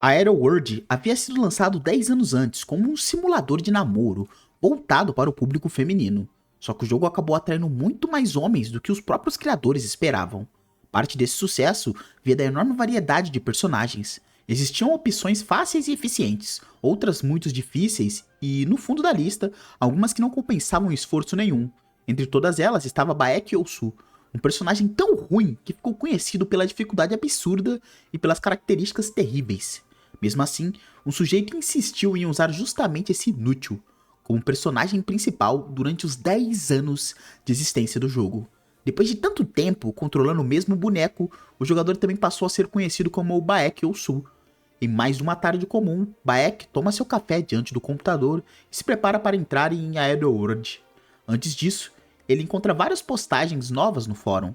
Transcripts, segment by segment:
A Aero World havia sido lançado 10 anos antes como um simulador de namoro voltado para o público feminino, só que o jogo acabou atraindo muito mais homens do que os próprios criadores esperavam. Parte desse sucesso veio da enorme variedade de personagens. Existiam opções fáceis e eficientes, outras muito difíceis e, no fundo da lista, algumas que não compensavam esforço nenhum. Entre todas elas estava Baek Yousu, um personagem tão ruim que ficou conhecido pela dificuldade absurda e pelas características terríveis. Mesmo assim, um sujeito insistiu em usar justamente esse inútil como personagem principal durante os 10 anos de existência do jogo. Depois de tanto tempo controlando o mesmo boneco, o jogador também passou a ser conhecido como o Baek Yousu. Em mais de uma tarde comum, Baek toma seu café diante do computador e se prepara para entrar em Aeroworld. Antes disso, ele encontra várias postagens novas no fórum.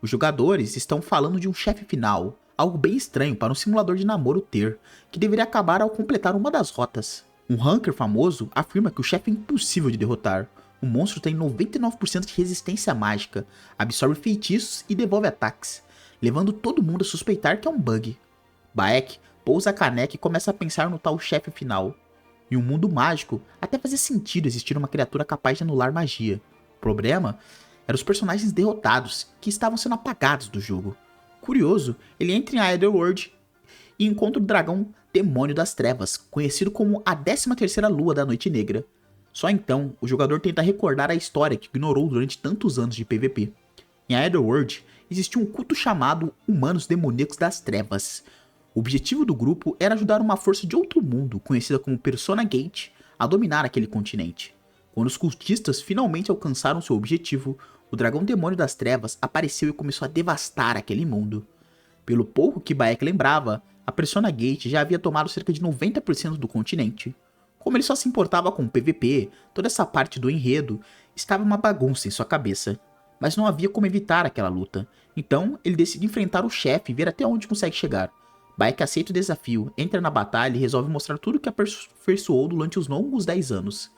Os jogadores estão falando de um chefe final, algo bem estranho para um simulador de namoro ter, que deveria acabar ao completar uma das rotas. Um hacker famoso afirma que o chefe é impossível de derrotar. O monstro tem 99% de resistência mágica, absorve feitiços e devolve ataques, levando todo mundo a suspeitar que é um bug. Baek pousa a caneca e começa a pensar no tal chefe final. Em um mundo mágico, até fazia sentido existir uma criatura capaz de anular magia. O problema eram os personagens derrotados, que estavam sendo apagados do jogo. Curioso, ele entra em Aetherworld e encontra o dragão Demônio das Trevas, conhecido como a 13ª Lua da Noite Negra. Só então, o jogador tenta recordar a história que ignorou durante tantos anos de PVP. Em Aetherworld, existia um culto chamado Humanos Demoníacos das Trevas. O objetivo do grupo era ajudar uma força de outro mundo, conhecida como Persona Gate, a dominar aquele continente. Quando os cultistas finalmente alcançaram seu objetivo, o dragão demônio das trevas apareceu e começou a devastar aquele mundo. Pelo pouco que Baek lembrava, a Persona Gate já havia tomado cerca de 90% do continente. Como ele só se importava com o PVP, toda essa parte do enredo estava uma bagunça em sua cabeça. Mas não havia como evitar aquela luta, então ele decide enfrentar o chefe e ver até onde consegue chegar. Baek aceita o desafio, entra na batalha e resolve mostrar tudo o que aperfeiçoou durante os longos 10 anos.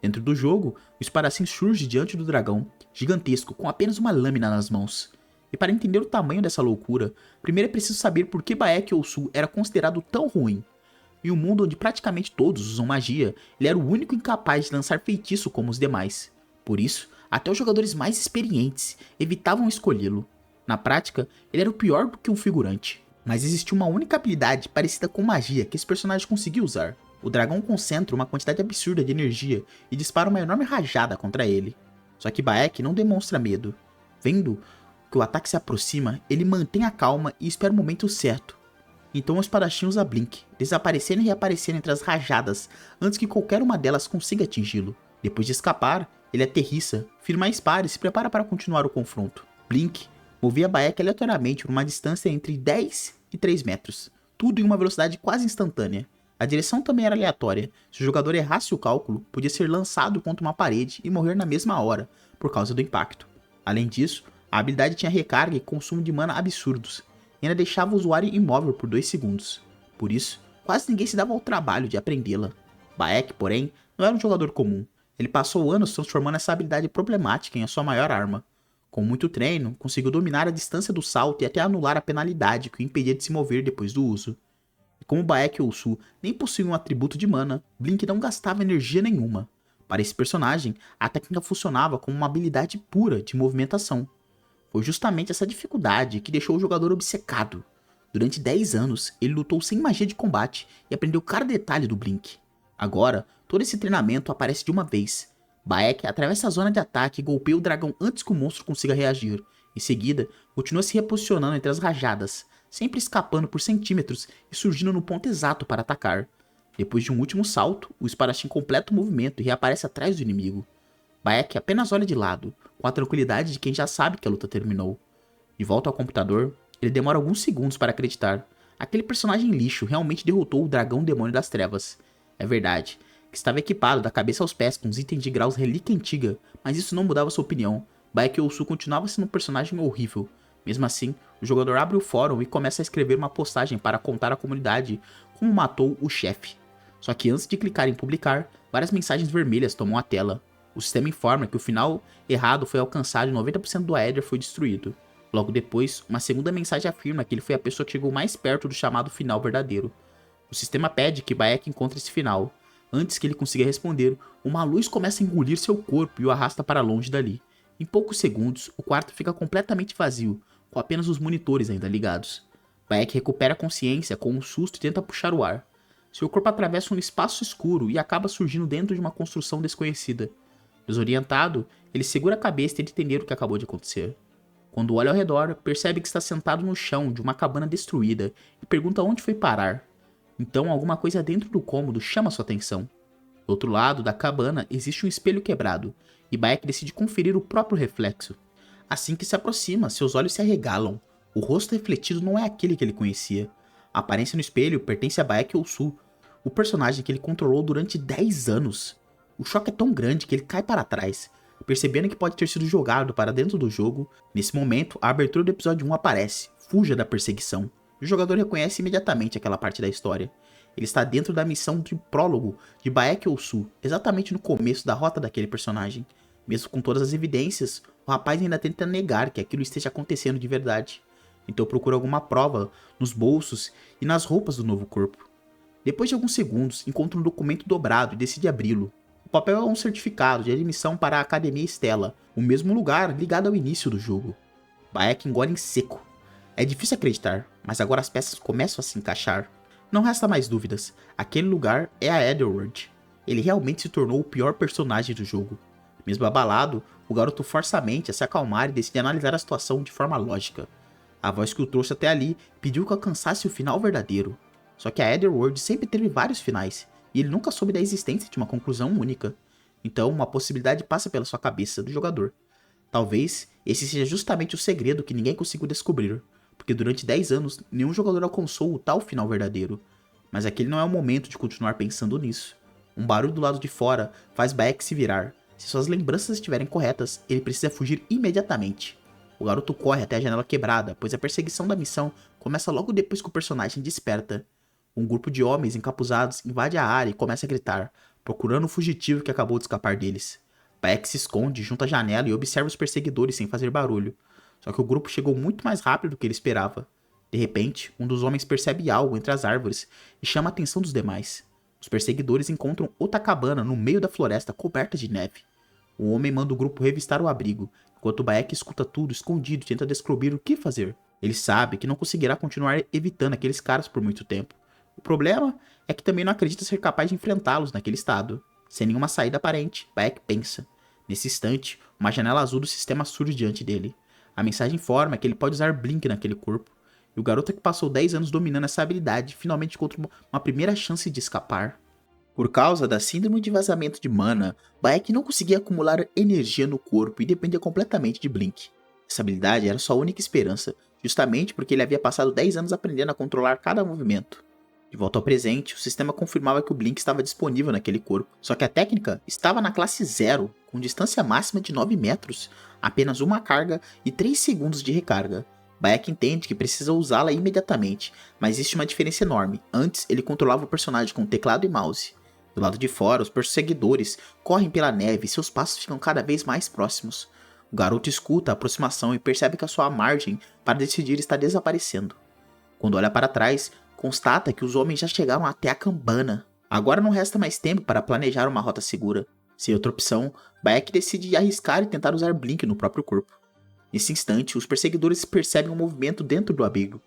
Dentro do jogo, o espadachim surge diante do dragão, gigantesco, com apenas uma lâmina nas mãos. E para entender o tamanho dessa loucura, primeiro é preciso saber por que Baek Yousu era considerado tão ruim. Em um mundo onde praticamente todos usam magia, ele era o único incapaz de lançar feitiço como os demais. Por isso, até os jogadores mais experientes evitavam escolhê-lo. Na prática, ele era o pior do que um figurante. Mas existia uma única habilidade parecida com magia que esse personagem conseguia usar. O dragão concentra uma quantidade absurda de energia e dispara uma enorme rajada contra ele. Só que Baek não demonstra medo. Vendo que o ataque se aproxima, ele mantém a calma e espera o momento certo. Então o espadachim usa Blink, desaparecendo e reaparecendo entre as rajadas antes que qualquer uma delas consiga atingi-lo. Depois de escapar, ele aterrissa, firma a espada e se prepara para continuar o confronto. Blink movia Baek aleatoriamente por uma distância entre 10 e 3 metros, tudo em uma velocidade quase instantânea. A direção também era aleatória. Se o jogador errasse o cálculo, podia ser lançado contra uma parede e morrer na mesma hora, por causa do impacto. Além disso, a habilidade tinha recarga e consumo de mana absurdos, e ainda deixava o usuário imóvel por 2 segundos. Por isso, quase ninguém se dava ao trabalho de aprendê-la. Baek, porém, não era um jogador comum. Ele passou anos transformando essa habilidade problemática em a sua maior arma. Com muito treino, conseguiu dominar a distância do salto e até anular a penalidade que o impedia de se mover depois do uso. E como Baek Yousu nem possuía um atributo de mana, Blink não gastava energia nenhuma. Para esse personagem, a técnica funcionava como uma habilidade pura de movimentação. Foi justamente essa dificuldade que deixou o jogador obcecado. Durante 10 anos, ele lutou sem magia de combate e aprendeu cada detalhe do Blink. Agora, todo esse treinamento aparece de uma vez. Baek atravessa a zona de ataque e golpeia o dragão antes que o monstro consiga reagir. Em seguida, continua se reposicionando entre as rajadas, sempre escapando por centímetros e surgindo no ponto exato para atacar. Depois de um último salto, o espadachim completa o movimento e reaparece atrás do inimigo. Baek apenas olha de lado, com a tranquilidade de quem já sabe que a luta terminou. De volta ao computador, ele demora alguns segundos para acreditar. Aquele personagem lixo realmente derrotou o dragão demônio das trevas. É verdade, que estava equipado da cabeça aos pés com os itens de graus relíquia antiga, mas isso não mudava sua opinião. Baek Yousu continuava sendo um personagem horrível. Mesmo assim, o jogador abre o fórum e começa a escrever uma postagem para contar à comunidade como matou o chefe. Só que antes de clicar em publicar, várias mensagens vermelhas tomam a tela. O sistema informa que o final errado foi alcançado e 90% do Aether foi destruído. Logo depois, uma segunda mensagem afirma que ele foi a pessoa que chegou mais perto do chamado final verdadeiro. O sistema pede que Bayek encontre esse final. Antes que ele consiga responder, uma luz começa a engolir seu corpo e o arrasta para longe dali. Em poucos segundos, o quarto fica completamente vazio, com apenas os monitores ainda ligados. Bayek recupera a consciência com um susto e tenta puxar o ar. Seu corpo atravessa um espaço escuro e acaba surgindo dentro de uma construção desconhecida. Desorientado, ele segura a cabeça e tenta entender o que acabou de acontecer. Quando olha ao redor, percebe que está sentado no chão de uma cabana destruída e pergunta onde foi parar. Então alguma coisa dentro do cômodo chama sua atenção. Do outro lado da cabana existe um espelho quebrado, e Bayek decide conferir o próprio reflexo. Assim que se aproxima, seus olhos se arregalam. O rosto refletido não é aquele que ele conhecia. A aparência no espelho pertence a Bayek Ousu, o personagem que ele controlou durante 10 anos. O choque é tão grande que ele cai para trás, percebendo que pode ter sido jogado para dentro do jogo. Nesse momento, a abertura do episódio 1 aparece, fuja da perseguição. O jogador reconhece imediatamente aquela parte da história. Ele está dentro da missão de prólogo de Bayek Ousu, exatamente no começo da rota daquele personagem. Mesmo com todas as evidências, o rapaz ainda tenta negar que aquilo esteja acontecendo de verdade. Então procura alguma prova nos bolsos e nas roupas do novo corpo. Depois de alguns segundos, encontra um documento dobrado e decide abri-lo. O papel é um certificado de admissão para a Academia Stella, o mesmo lugar ligado ao início do jogo. Bayek engole em seco. É difícil acreditar, mas agora as peças começam a se encaixar. Não resta mais dúvidas, aquele lugar é a Etherworld. Ele realmente se tornou o pior personagem do jogo. Mesmo abalado, o garoto força a mente a se acalmar e decide analisar a situação de forma lógica. A voz que o trouxe até ali pediu que alcançasse o final verdadeiro. Só que a Etherworld sempre teve vários finais, e ele nunca soube da existência de uma conclusão única. Então, uma possibilidade passa pela sua cabeça do jogador. Talvez esse seja justamente o segredo que ninguém conseguiu descobrir, porque durante 10 anos nenhum jogador alcançou o tal final verdadeiro. Mas aquele não é o momento de continuar pensando nisso. Um barulho do lado de fora faz Bayek se virar. Se suas lembranças estiverem corretas, ele precisa fugir imediatamente. O garoto corre até a janela quebrada, pois a perseguição da missão começa logo depois que o personagem desperta. Um grupo de homens encapuzados invade a área e começa a gritar, procurando o fugitivo que acabou de escapar deles. Bayek se esconde junto à janela e observa os perseguidores sem fazer barulho. Só que o grupo chegou muito mais rápido do que ele esperava. De repente, um dos homens percebe algo entre as árvores e chama a atenção dos demais. Os perseguidores encontram outra cabana no meio da floresta coberta de neve. O homem manda o grupo revistar o abrigo, enquanto Bayek escuta tudo escondido e tenta descobrir o que fazer. Ele sabe que não conseguirá continuar evitando aqueles caras por muito tempo. O problema é que também não acredita ser capaz de enfrentá-los naquele estado. Sem nenhuma saída aparente, Bayek pensa. Nesse instante, uma janela azul do sistema surge diante dele. A mensagem informa que ele pode usar Blink naquele corpo. E o garoto que passou 10 anos dominando essa habilidade finalmente encontra uma primeira chance de escapar. Por causa da síndrome de vazamento de mana, Bayek não conseguia acumular energia no corpo e dependia completamente de Blink. Essa habilidade era sua única esperança, justamente porque ele havia passado 10 anos aprendendo a controlar cada movimento. De volta ao presente, o sistema confirmava que o Blink estava disponível naquele corpo, só que a técnica estava na classe 0, com distância máxima de 9 metros, apenas uma carga e 3 segundos de recarga. Bayek entende que precisa usá-la imediatamente, mas existe uma diferença enorme. Antes, ele controlava o personagem com teclado e mouse. Do lado de fora, os perseguidores correm pela neve e seus passos ficam cada vez mais próximos. O garoto escuta a aproximação e percebe que a sua margem para decidir está desaparecendo. Quando olha para trás, constata que os homens já chegaram até a cabana. Agora não resta mais tempo para planejar uma rota segura. Sem outra opção, Bayek decide arriscar e tentar usar Blink no próprio corpo. Nesse instante, os perseguidores percebem um movimento dentro do abrigo.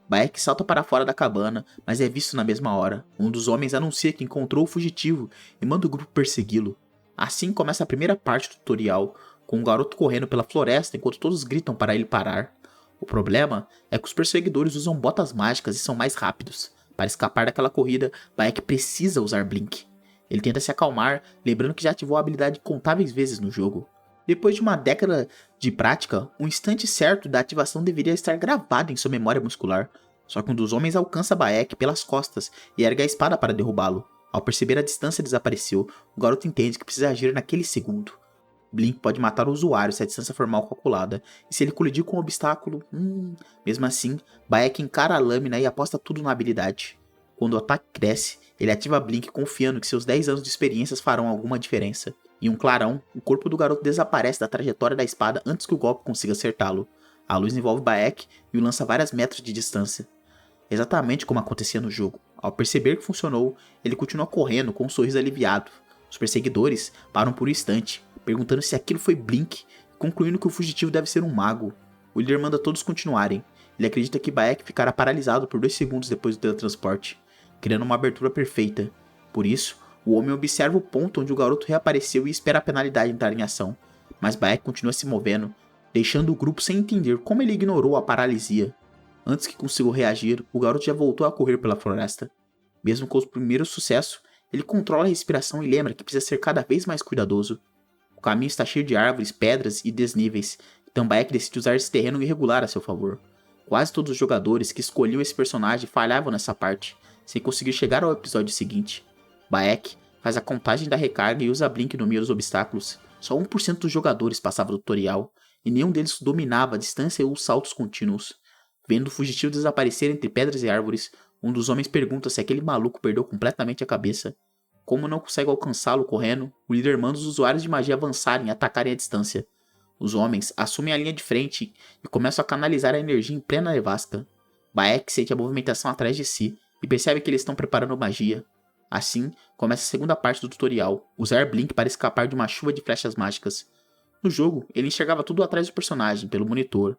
Bayek salta para fora da cabana, mas é visto na mesma hora. Um dos homens anuncia que encontrou o fugitivo e manda o grupo persegui-lo. Assim começa a primeira parte do tutorial, com um garoto correndo pela floresta enquanto todos gritam para ele parar. O problema é que os perseguidores usam botas mágicas e são mais rápidos. Para escapar daquela corrida, Bayek precisa usar Blink. Ele tenta se acalmar, lembrando que já ativou a habilidade contáveis vezes no jogo. Depois de uma década de prática, o instante certo da ativação deveria estar gravado em sua memória muscular. Só que um dos homens alcança Bayek pelas costas e ergue a espada para derrubá-lo. Ao perceber a distância desapareceu, o garoto entende que precisa agir naquele segundo. Blink pode matar o usuário se a distância for mal calculada, e se ele colidir com um obstáculo, mesmo assim, Bayek encara a lâmina e aposta tudo na habilidade. Quando o ataque cresce, ele ativa Blink confiando que seus 10 anos de experiências farão alguma diferença. Em um clarão, o corpo do garoto desaparece da trajetória da espada antes que o golpe consiga acertá-lo. A luz envolve Bayek e o lança a vários metros de distância. exatamente como acontecia no jogo. Ao perceber que funcionou, ele continua correndo com um sorriso aliviado. Os perseguidores param por um instante, perguntando se aquilo foi Blink, concluindo que o fugitivo deve ser um mago. O líder manda todos continuarem. Ele acredita que Bayek ficará paralisado por 2 segundos depois do teletransporte, criando uma abertura perfeita. Por isso, o homem observa o ponto onde o garoto reapareceu e espera a penalidade entrar em ação. Mas Bayek continua se movendo, deixando o grupo sem entender como ele ignorou a paralisia. Antes que consiga reagir, o garoto já voltou a correr pela floresta. Mesmo com os primeiros sucessos, ele controla a respiração e lembra que precisa ser cada vez mais cuidadoso. O caminho está cheio de árvores, pedras e desníveis, então Bayek decide usar esse terreno irregular a seu favor. Quase todos os jogadores que escolhiam esse personagem falhavam nessa parte, sem conseguir chegar ao episódio seguinte. Bayek faz a contagem da recarga e usa a Blink no meio dos obstáculos. Só 1% dos jogadores passava do tutorial, e nenhum deles dominava a distância ou os saltos contínuos. Vendo o fugitivo desaparecer entre pedras e árvores, um dos homens pergunta se aquele maluco perdeu completamente a cabeça. Como não consegue alcançá-lo correndo, o líder manda os usuários de magia avançarem e atacarem à distância. Os homens assumem a linha de frente e começam a canalizar a energia em plena nevasca. Bayek sente a movimentação atrás de si e percebe que eles estão preparando magia. Assim, começa a segunda parte do tutorial, usar Blink para escapar de uma chuva de flechas mágicas. No jogo, ele enxergava tudo atrás do personagem, pelo monitor,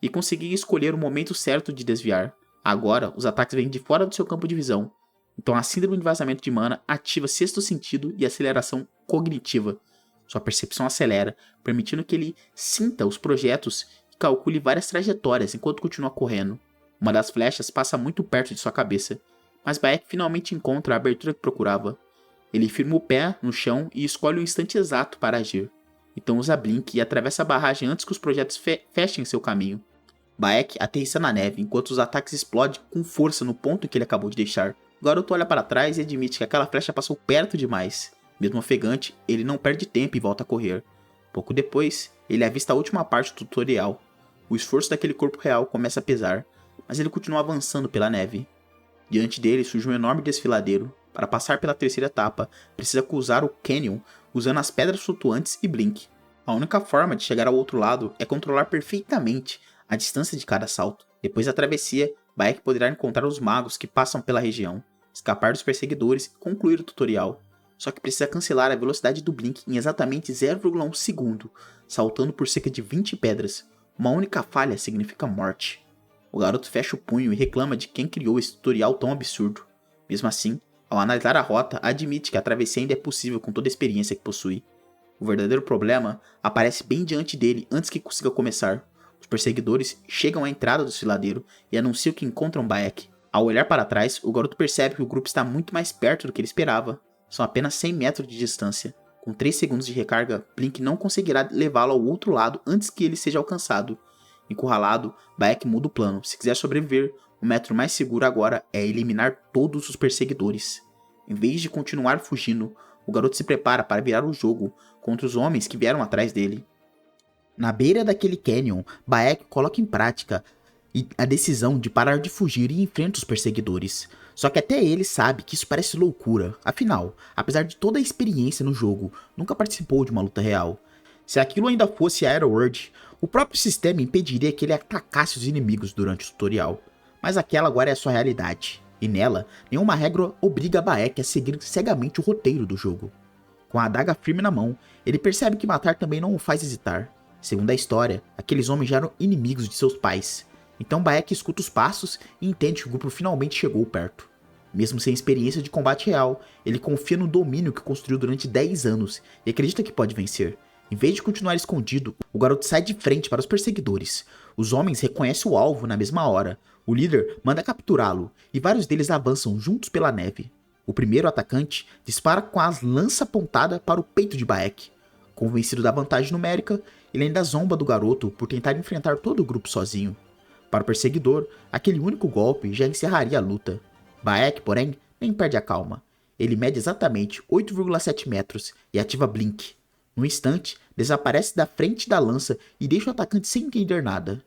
e conseguia escolher o momento certo de desviar. Agora, os ataques vêm de fora do seu campo de visão, então a síndrome de vazamento de mana ativa sexto sentido e aceleração cognitiva. Sua percepção acelera, permitindo que ele sinta os projetos e calcule várias trajetórias enquanto continua correndo. Uma das flechas passa muito perto de sua cabeça, mas Bayek finalmente encontra a abertura que procurava. Ele firma o pé no chão e escolhe o instante exato para agir. Então usa Blink e atravessa a barragem antes que os projetos fechem seu caminho. Bayek aterrissa na neve enquanto os ataques explodem com força no ponto em que ele acabou de deixar. O garoto olha para trás e admite que aquela flecha passou perto demais. Mesmo ofegante, ele não perde tempo e volta a correr. Pouco depois, ele avista a última parte do tutorial. O esforço daquele corpo real começa a pesar, mas ele continua avançando pela neve. Diante dele surge um enorme desfiladeiro. Para passar pela terceira etapa, precisa cruzar o canyon usando as pedras flutuantes e Blink. A única forma de chegar ao outro lado é controlar perfeitamente a distância de cada salto. Depois da travessia, Bayek poderá encontrar os magos que passam pela região, escapar dos perseguidores e concluir o tutorial. Só que precisa cancelar a velocidade do Blink em exatamente 0,1 segundo, saltando por cerca de 20 pedras. Uma única falha significa morte. O garoto fecha o punho e reclama de quem criou esse tutorial tão absurdo. Mesmo assim, ao analisar a rota, admite que a travessia ainda é possível com toda a experiência que possui. O verdadeiro problema aparece bem diante dele antes que consiga começar. Os perseguidores chegam à entrada do desfiladeiro e anunciam que encontram Bayek. Ao olhar para trás, o garoto percebe que o grupo está muito mais perto do que ele esperava. São apenas 100 metros de distância. Com 3 segundos de recarga, Blink não conseguirá levá-lo ao outro lado antes que ele seja alcançado. Encurralado, Bayek muda o plano. Se quiser sobreviver, o método mais seguro agora é eliminar todos os perseguidores. Em vez de continuar fugindo, o garoto se prepara para virar o jogo contra os homens que vieram atrás dele. Na beira daquele canyon, Bayek coloca em prática a decisão de parar de fugir e enfrenta os perseguidores. Só que até ele sabe que isso parece loucura. Afinal, apesar de toda a experiência no jogo, nunca participou de uma luta real. Se aquilo ainda fosse Aeroworld, o próprio sistema impediria que ele atacasse os inimigos durante o tutorial. Mas aquela agora é a sua realidade. E nela, nenhuma regra obriga Bayek a seguir cegamente o roteiro do jogo. Com a adaga firme na mão, ele percebe que matar também não o faz hesitar. Segundo a história, aqueles homens já eram inimigos de seus pais. Então Bayek escuta os passos e entende que o grupo finalmente chegou perto. Mesmo sem experiência de combate real, ele confia no domínio que construiu durante 10 anos e acredita que pode vencer. Em vez de continuar escondido, o garoto sai de frente para os perseguidores. Os homens reconhecem o alvo na mesma hora. O líder manda capturá-lo e vários deles avançam juntos pela neve. O primeiro atacante dispara com a lança apontada para o peito de Bayek. Convencido da vantagem numérica, ele ainda zomba do garoto por tentar enfrentar todo o grupo sozinho. Para o perseguidor, aquele único golpe já encerraria a luta. Bayek, porém, nem perde a calma. Ele mede exatamente 8,7 metros e ativa Blink. No instante, desaparece da frente da lança e deixa o atacante sem entender nada.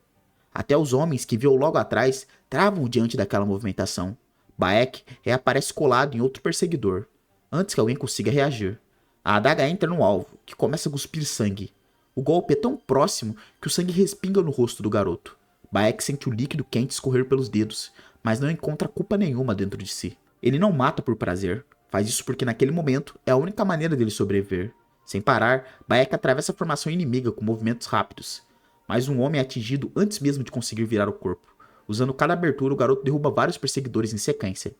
Até os homens que viu logo atrás travam diante daquela movimentação. Bayek reaparece colado em outro perseguidor, antes que alguém consiga reagir. A adaga entra no alvo, que começa a cuspir sangue. O golpe é tão próximo que o sangue respinga no rosto do garoto. Bayek sente o líquido quente escorrer pelos dedos, mas não encontra culpa nenhuma dentro de si. Ele não mata por prazer, faz isso porque naquele momento é a única maneira dele sobreviver. Sem parar, Bayek atravessa a formação inimiga com movimentos rápidos, mas um homem é atingido antes mesmo de conseguir virar o corpo. Usando cada abertura, o garoto derruba vários perseguidores em sequência.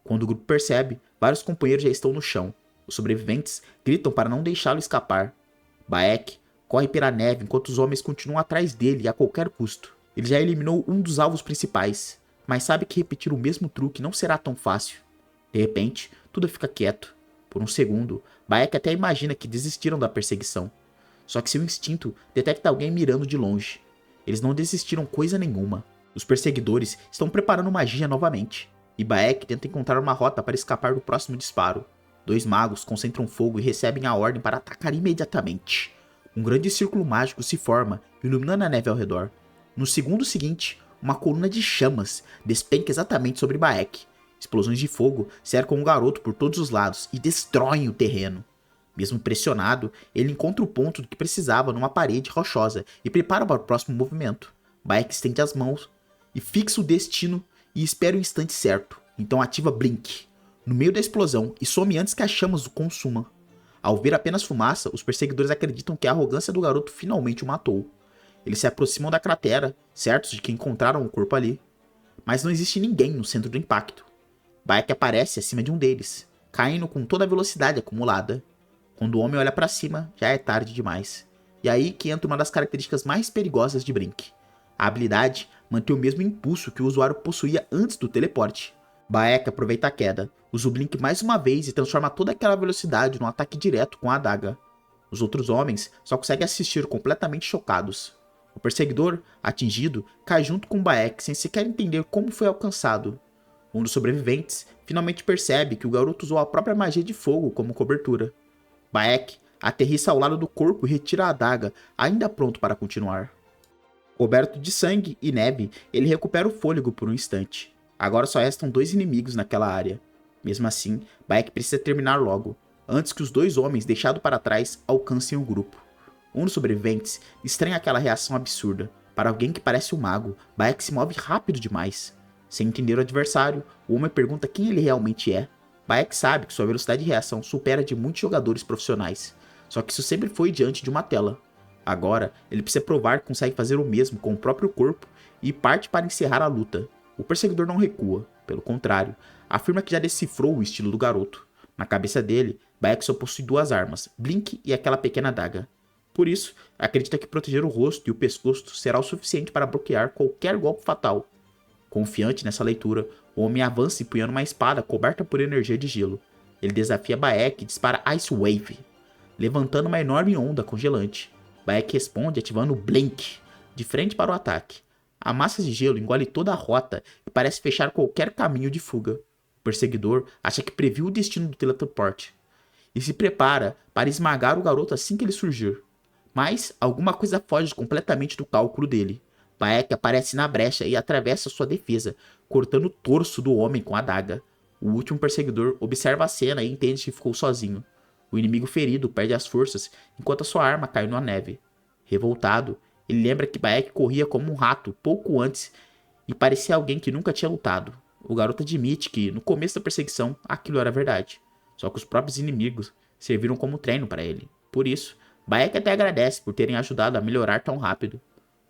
Quando o grupo percebe, vários companheiros já estão no chão. Os sobreviventes gritam para não deixá-lo escapar. Bayek corre pela neve enquanto os homens continuam atrás dele a qualquer custo. Ele já eliminou um dos alvos principais, mas sabe que repetir o mesmo truque não será tão fácil. De repente, tudo fica quieto. Por um segundo, Bayek até imagina que desistiram da perseguição. Só que seu instinto detecta alguém mirando de longe. Eles não desistiram coisa nenhuma. Os perseguidores estão preparando magia novamente, e Bayek tenta encontrar uma rota para escapar do próximo disparo. Dois magos concentram fogo e recebem a ordem para atacar imediatamente. Um grande círculo mágico se forma, iluminando a neve ao redor. No segundo seguinte, uma coluna de chamas despenca exatamente sobre Bayek. Explosões de fogo cercam o garoto por todos os lados e destroem o terreno. Mesmo pressionado, ele encontra o ponto do que precisava numa parede rochosa e prepara para o próximo movimento. Bayek estende as mãos e fixa o destino e espera o instante certo. Então ativa Blink no meio da explosão e some antes que as chamas o consumam. Ao ver apenas fumaça, os perseguidores acreditam que a arrogância do garoto finalmente o matou. Eles se aproximam da cratera, certos de que encontraram o corpo ali. Mas não existe ninguém no centro do impacto. Bayek aparece acima de um deles, caindo com toda a velocidade acumulada. Quando o homem olha para cima, já é tarde demais. E aí que entra uma das características mais perigosas de Blink. A habilidade mantém o mesmo impulso que o usuário possuía antes do teleporte. Bayek aproveita a queda, usa o Blink mais uma vez e transforma toda aquela velocidade num ataque direto com a adaga. Os outros homens só conseguem assistir completamente chocados. O perseguidor, atingido, cai junto com Bayek sem sequer entender como foi alcançado. Um dos sobreviventes finalmente percebe que o garoto usou a própria magia de fogo como cobertura. Bayek aterrissa ao lado do corpo e retira a adaga, ainda pronto para continuar. Coberto de sangue e neve, ele recupera o fôlego por um instante. Agora só restam dois inimigos naquela área. Mesmo assim, Bayek precisa terminar logo, antes que os dois homens deixados para trás alcancem o grupo. Um dos sobreviventes estranha aquela reação absurda. Para alguém que parece um mago, Bayek se move rápido demais. Sem entender o adversário, o homem pergunta quem ele realmente é. Bayek sabe que sua velocidade de reação supera a de muitos jogadores profissionais, só que isso sempre foi diante de uma tela. Agora, ele precisa provar que consegue fazer o mesmo com o próprio corpo e parte para encerrar a luta. O perseguidor não recua, pelo contrário, afirma que já decifrou o estilo do garoto. Na cabeça dele, Bayek só possui duas armas, Blink e aquela pequena adaga. Por isso, acredita que proteger o rosto e o pescoço será o suficiente para bloquear qualquer golpe fatal. Confiante nessa leitura, o homem avança empunhando uma espada coberta por energia de gelo. Ele desafia Bayek e dispara Ice Wave, levantando uma enorme onda congelante. Bayek responde ativando Blink, de frente para o ataque. A massa de gelo engole toda a rota e parece fechar qualquer caminho de fuga. O perseguidor acha que previu o destino do teleporte e se prepara para esmagar o garoto assim que ele surgir. Mas alguma coisa foge completamente do cálculo dele. Bayek aparece na brecha e atravessa sua defesa, cortando o torso do homem com a adaga. O último perseguidor observa a cena e entende que ficou sozinho. O inimigo ferido perde as forças enquanto a sua arma cai na neve. Revoltado, ele lembra que Bayek corria como um rato pouco antes e parecia alguém que nunca tinha lutado. O garoto admite que, no começo da perseguição, aquilo era verdade. Só que os próprios inimigos serviram como treino para ele. Por isso, Bayek até agradece por terem ajudado a melhorar tão rápido.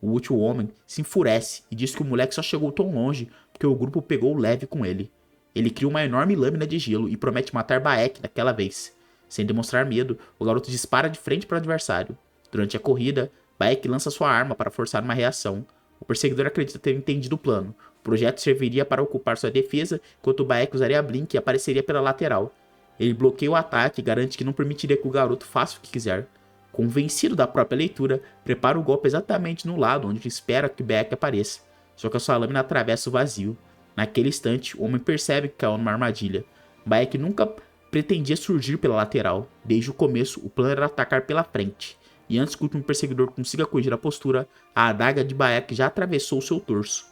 O último homem se enfurece e diz que o moleque só chegou tão longe porque o grupo pegou leve com ele. Ele cria uma enorme lâmina de gelo e promete matar Bayek daquela vez. Sem demonstrar medo, o garoto dispara de frente para o adversário. Durante a corrida, Bayek lança sua arma para forçar uma reação. O perseguidor acredita ter entendido o plano. O projeto serviria para ocupar sua defesa, enquanto Bayek usaria a Blink e apareceria pela lateral. Ele bloqueia o ataque e garante que não permitiria que o garoto faça o que quiser. Convencido da própria leitura, prepara o golpe exatamente no lado onde espera que Bayek apareça. Só que a sua lâmina atravessa o vazio. Naquele instante, o homem percebe que caiu numa armadilha. Bayek nunca pretendia surgir pela lateral. Desde o começo, o plano era atacar pela frente. E antes que o último perseguidor consiga corrigir a postura, a adaga de Bayek já atravessou seu torso.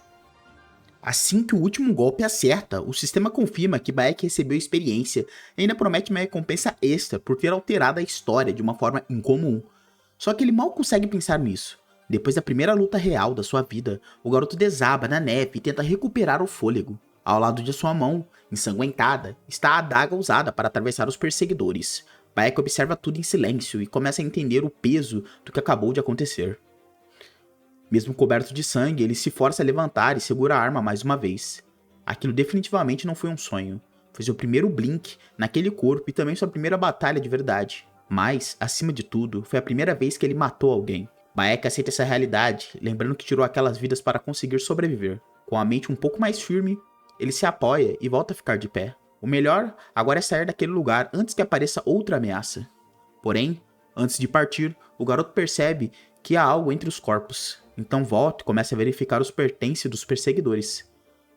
Assim que o último golpe acerta, o sistema confirma que Bayek recebeu experiência e ainda promete uma recompensa extra por ter alterado a história de uma forma incomum. Só que ele mal consegue pensar nisso. Depois da primeira luta real da sua vida, o garoto desaba na neve e tenta recuperar o fôlego. Ao lado de sua mão, ensanguentada, está a adaga usada para atravessar os perseguidores. Bayek observa tudo em silêncio e começa a entender o peso do que acabou de acontecer. Mesmo coberto de sangue, ele se força a levantar e segura a arma mais uma vez. Aquilo definitivamente não foi um sonho. Foi seu primeiro blink naquele corpo e também sua primeira batalha de verdade. Mas, acima de tudo, foi a primeira vez que ele matou alguém. Bayek aceita essa realidade, lembrando que tirou aquelas vidas para conseguir sobreviver. Com a mente um pouco mais firme, ele se apoia e volta a ficar de pé. O melhor agora é sair daquele lugar antes que apareça outra ameaça. Porém, antes de partir, o garoto percebe que há algo entre os corpos. Então volta e começa a verificar os pertences dos perseguidores.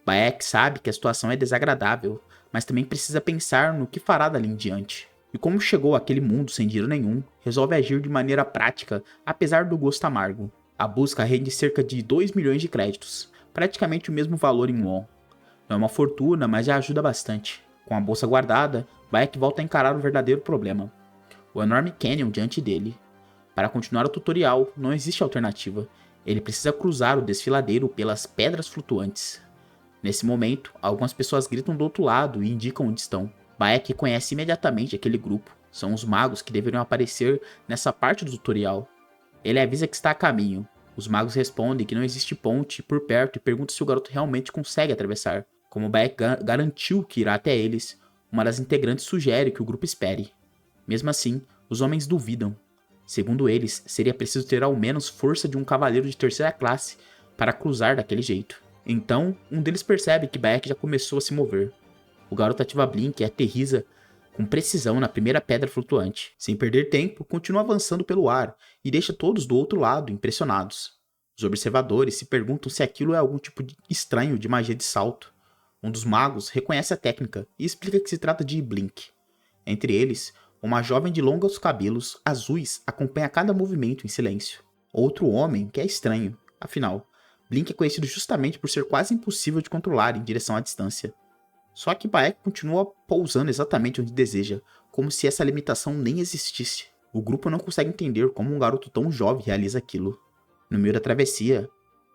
Bayek sabe que a situação é desagradável, mas também precisa pensar no que fará dali em diante. E como chegou àquele mundo sem dinheiro nenhum, resolve agir de maneira prática, apesar do gosto amargo. A busca rende cerca de 2 milhões de créditos, praticamente o mesmo valor em won. Não é uma fortuna, mas já ajuda bastante. Com a bolsa guardada, Bayek volta a encarar o verdadeiro problema: o enorme canyon diante dele. Para continuar o tutorial, não existe alternativa. Ele precisa cruzar o desfiladeiro pelas pedras flutuantes. Nesse momento, algumas pessoas gritam do outro lado e indicam onde estão. Bayek reconhece imediatamente aquele grupo. São os magos que deveriam aparecer nessa parte do tutorial. Ele avisa que está a caminho. Os magos respondem que não existe ponte por perto e perguntam se o garoto realmente consegue atravessar. Como Bayek garantiu que irá até eles, uma das integrantes sugere que o grupo espere. Mesmo assim, os homens duvidam. Segundo eles, seria preciso ter ao menos força de um cavaleiro de terceira classe para cruzar daquele jeito. Então, um deles percebe que Bayek já começou a se mover. O garoto ativa Blink e aterriza com precisão na primeira pedra flutuante. Sem perder tempo, continua avançando pelo ar e deixa todos do outro lado impressionados. Os observadores se perguntam se aquilo é algum tipo estranho de magia de salto. Um dos magos reconhece a técnica e explica que se trata de Blink. Entre eles, uma jovem de longos cabelos azuis acompanha cada movimento em silêncio. Outro homem que é estranho, afinal, Blink é conhecido justamente por ser quase impossível de controlar em direção à distância. Só que Bayek continua pousando exatamente onde deseja, como se essa limitação nem existisse. O grupo não consegue entender como um garoto tão jovem realiza aquilo. No meio da travessia,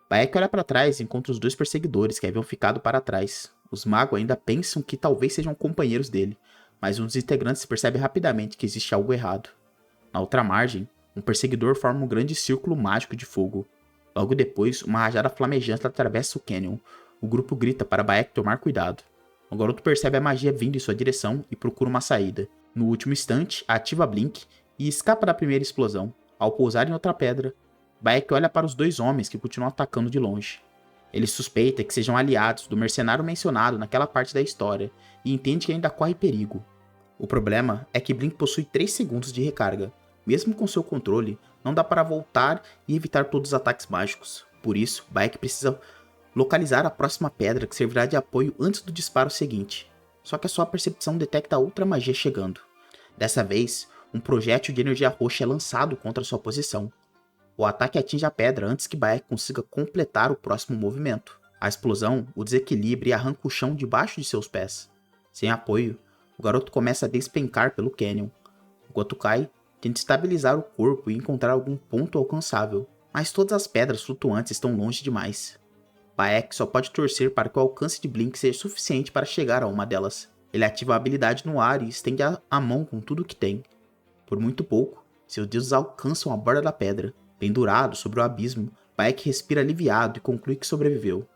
Bayek olha para trás e encontra os 2 perseguidores que haviam ficado para trás. Os magos ainda pensam que talvez sejam companheiros dele, mas um dos integrantes percebe rapidamente que existe algo errado. Na outra margem, um perseguidor forma um grande círculo mágico de fogo. Logo depois, uma rajada flamejante atravessa o canyon. O grupo grita para Bayek tomar cuidado. O garoto percebe a magia vindo em sua direção e procura uma saída. No último instante, ativa Blink e escapa da primeira explosão. Ao pousar em outra pedra, Bayek olha para os 2 homens que continuam atacando de longe. Ele suspeita que sejam aliados do mercenário mencionado naquela parte da história e entende que ainda corre perigo. O problema é que Blink possui 3 segundos de recarga. Mesmo com seu controle, não dá para voltar e evitar todos os ataques mágicos. Por isso, Bayek precisa localizar a próxima pedra que servirá de apoio antes do disparo seguinte. Só que a sua percepção detecta outra magia chegando. Dessa vez, um projétil de energia roxa é lançado contra sua posição. O ataque atinge a pedra antes que Bayek consiga completar o próximo movimento. A explosão o desequilibra e arranca o chão debaixo de seus pés. Sem apoio, o garoto começa a despencar pelo canyon. Enquanto cai, tenta estabilizar o corpo e encontrar algum ponto alcançável, mas todas as pedras flutuantes estão longe demais. Bayek só pode torcer para que o alcance de Blink seja suficiente para chegar a uma delas. Ele ativa a habilidade no ar e estende a mão com tudo o que tem. Por muito pouco, seus dedos alcançam a borda da pedra. Pendurado sobre o abismo, Bayek respira aliviado e conclui que sobreviveu.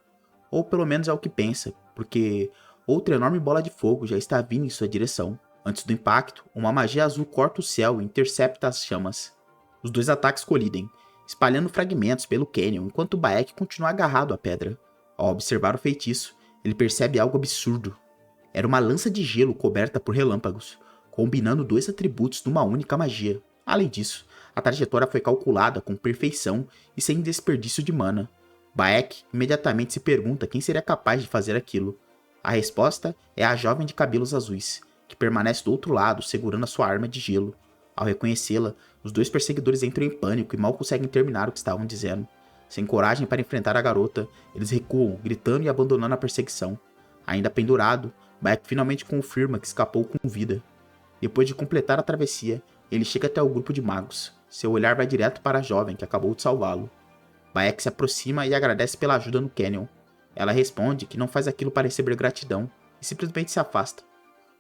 Ou pelo menos é o que pensa, porque outra enorme bola de fogo já está vindo em sua direção. Antes do impacto, uma magia azul corta o céu e intercepta as chamas. Os 2 ataques colidem, espalhando fragmentos pelo canyon enquanto Bayek continua agarrado à pedra. Ao observar o feitiço, ele percebe algo absurdo. Era uma lança de gelo coberta por relâmpagos, combinando 2 atributos numa única magia. Além disso, a trajetória foi calculada com perfeição e sem desperdício de mana. Bayek imediatamente se pergunta quem seria capaz de fazer aquilo. A resposta é a jovem de cabelos azuis, que permanece do outro lado segurando a sua arma de gelo. Ao reconhecê-la, os 2 perseguidores entram em pânico e mal conseguem terminar o que estavam dizendo. Sem coragem para enfrentar a garota, eles recuam, gritando e abandonando a perseguição. Ainda pendurado, Bayek finalmente confirma que escapou com vida. Depois de completar a travessia, ele chega até o grupo de magos. Seu olhar vai direto para a jovem que acabou de salvá-lo. Bayek se aproxima e agradece pela ajuda no Canyon. Ela responde que não faz aquilo para receber gratidão e simplesmente se afasta.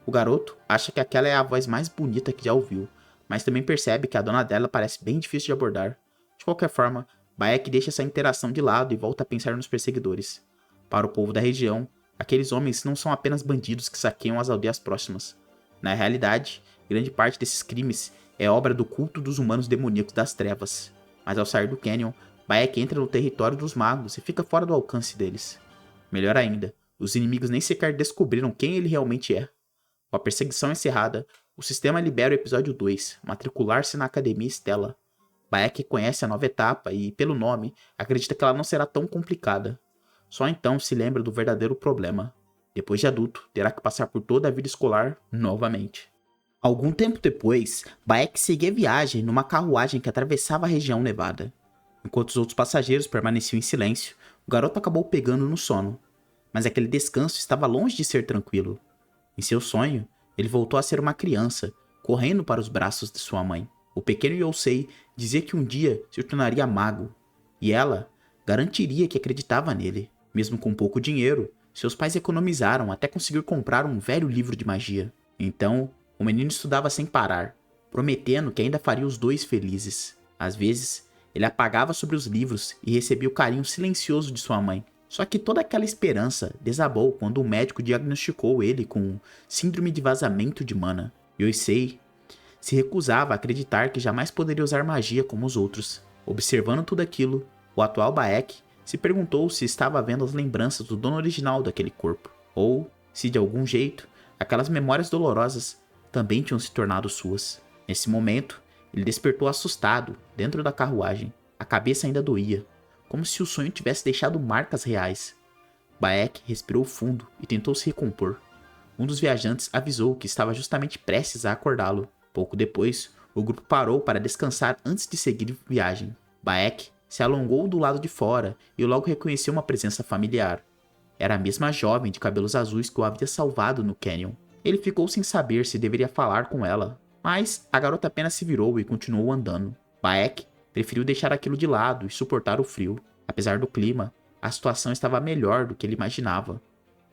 O garoto acha que aquela é a voz mais bonita que já ouviu, mas também percebe que a dona dela parece bem difícil de abordar. De qualquer forma, Bayek deixa essa interação de lado e volta a pensar nos perseguidores. Para o povo da região, aqueles homens não são apenas bandidos que saqueiam as aldeias próximas. Na realidade, grande parte desses crimes é obra do culto dos humanos demoníacos das trevas. Mas ao sair do Canyon, Bayek entra no território dos magos e fica fora do alcance deles. Melhor ainda, os inimigos nem sequer descobriram quem ele realmente é. Com a perseguição encerrada, o sistema libera o episódio 2, matricular-se na Academia Stella. Bayek conhece a nova etapa e, pelo nome, acredita que ela não será tão complicada. Só então se lembra do verdadeiro problema. Depois de adulto, terá que passar por toda a vida escolar novamente. Algum tempo depois, Bayek seguia viagem numa carruagem que atravessava a região nevada. Enquanto os outros passageiros permaneciam em silêncio, o garoto acabou pegando no sono. Mas aquele descanso estava longe de ser tranquilo. Em seu sonho, ele voltou a ser uma criança, correndo para os braços de sua mãe. O pequeno Yosei dizia que um dia se tornaria mago, e ela garantiria que acreditava nele. Mesmo com pouco dinheiro, seus pais economizaram até conseguir comprar um velho livro de magia. Então, o menino estudava sem parar, prometendo que ainda faria os dois felizes. Às vezes, ele apagava sobre os livros e recebia o carinho silencioso de sua mãe. Só que toda aquela esperança desabou quando o médico diagnosticou ele com síndrome de vazamento de mana. Yosei se recusava a acreditar que jamais poderia usar magia como os outros. Observando tudo aquilo, o atual Bayek se perguntou se estava vendo as lembranças do dono original daquele corpo, ou se de algum jeito aquelas memórias dolorosas também tinham se tornado suas. Nesse momento, ele despertou assustado dentro da carruagem. A cabeça ainda doía, como se o sonho tivesse deixado marcas reais. Bayek respirou fundo e tentou se recompor. Um dos viajantes avisou que estava justamente prestes a acordá-lo. Pouco depois, o grupo parou para descansar antes de seguir viagem. Bayek se alongou do lado de fora e logo reconheceu uma presença familiar. Era a mesma jovem de cabelos azuis que o havia salvado no Canyon. Ele ficou sem saber se deveria falar com ela, mas a garota apenas se virou e continuou andando. Bayek preferiu deixar aquilo de lado e suportar o frio. Apesar do clima, a situação estava melhor do que ele imaginava,